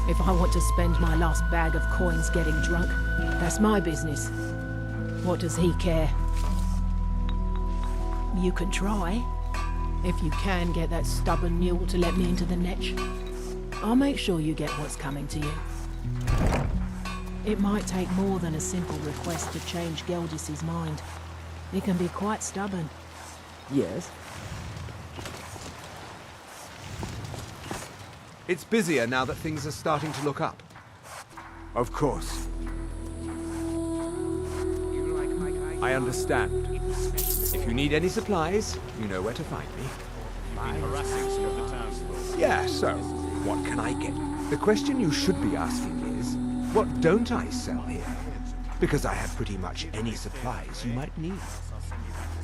[SPEAKER 11] If I want to spend my last bag of coins getting drunk, that's my business. What does he care? You can try. If you can get that stubborn mule to let me into the Netch, I'll make sure you get what's coming to you. It might take more than a simple request to change Geldis's mind. He can be quite stubborn.
[SPEAKER 12] Yes? It's busier now that things are starting to look up. Of course. I understand. If you need any supplies, you know where to find me.
[SPEAKER 8] Been harassing some of the townsfolk.
[SPEAKER 12] Yeah, so, what can I get? The question you should be asking is, what don't I sell here? Because I have pretty much any supplies you might need.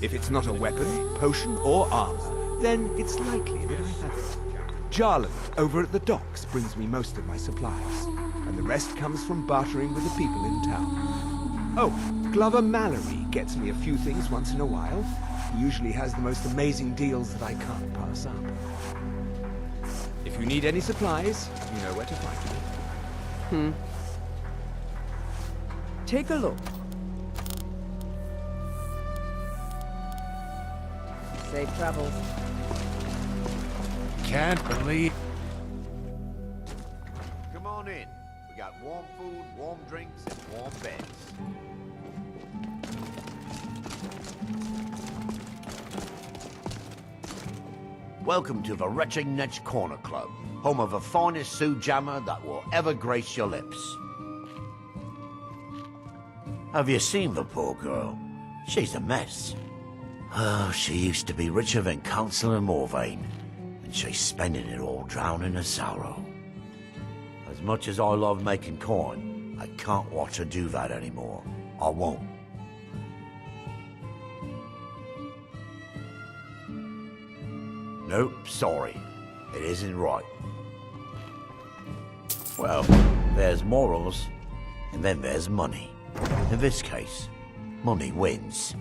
[SPEAKER 12] If it's not a weapon, potion, or armor, then it's likely that I have it. Jarland, over at the docks, brings me most of my supplies, and the rest comes from bartering with the people in town. Oh, Glover Mallory gets me a few things once in a while. He usually has the most amazing deals that I can't pass up. If you need any supplies, you know where to find me.
[SPEAKER 18] Take a look. Safe travels.
[SPEAKER 17] Can't believe...
[SPEAKER 2] Come on in. We got warm food, warm drinks, and warm beds. Welcome to the Wretched Netch Corner Club, home of the finest Sioux jammer that will ever grace your lips. Have you seen the poor girl? She's a mess. Oh, she used to be richer than Councillor Morvain, and she's spending it all drowning her sorrow. As much as I love making coin, I can't watch her do that anymore. I won't. Nope, sorry. It isn't right. Well, there's morals, and then there's money. In this case, money wins.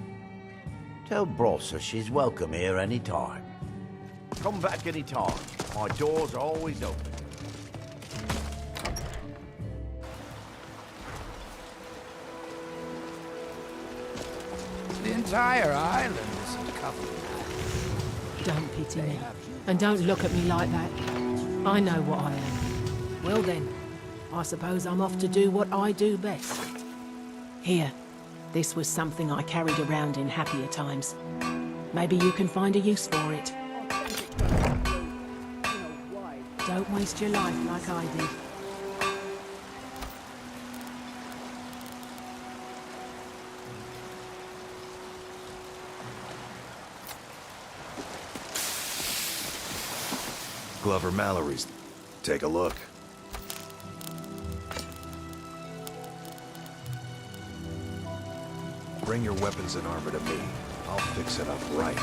[SPEAKER 2] Tell Brossa she's welcome here any time. Come back any time. My doors are always open.
[SPEAKER 17] The entire island isn't covered.
[SPEAKER 11] Don't pity me. And don't look at me like that. I know what I am. Well then, I suppose I'm off to do what I do best. Here, this was something I carried around in happier times. Maybe you can find a use for it. Don't waste your life like I did.
[SPEAKER 10] Glover Mallory's. Take a look. Bring your weapons and armor to me. I'll fix it up right.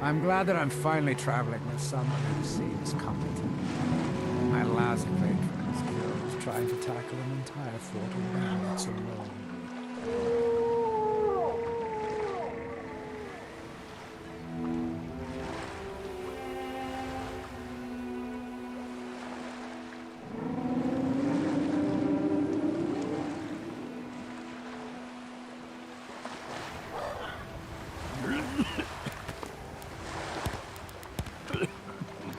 [SPEAKER 17] I'm glad that I'm finally traveling with someone who seems competent. My last patron was killed trying to tackle an entire fort of bandits alone.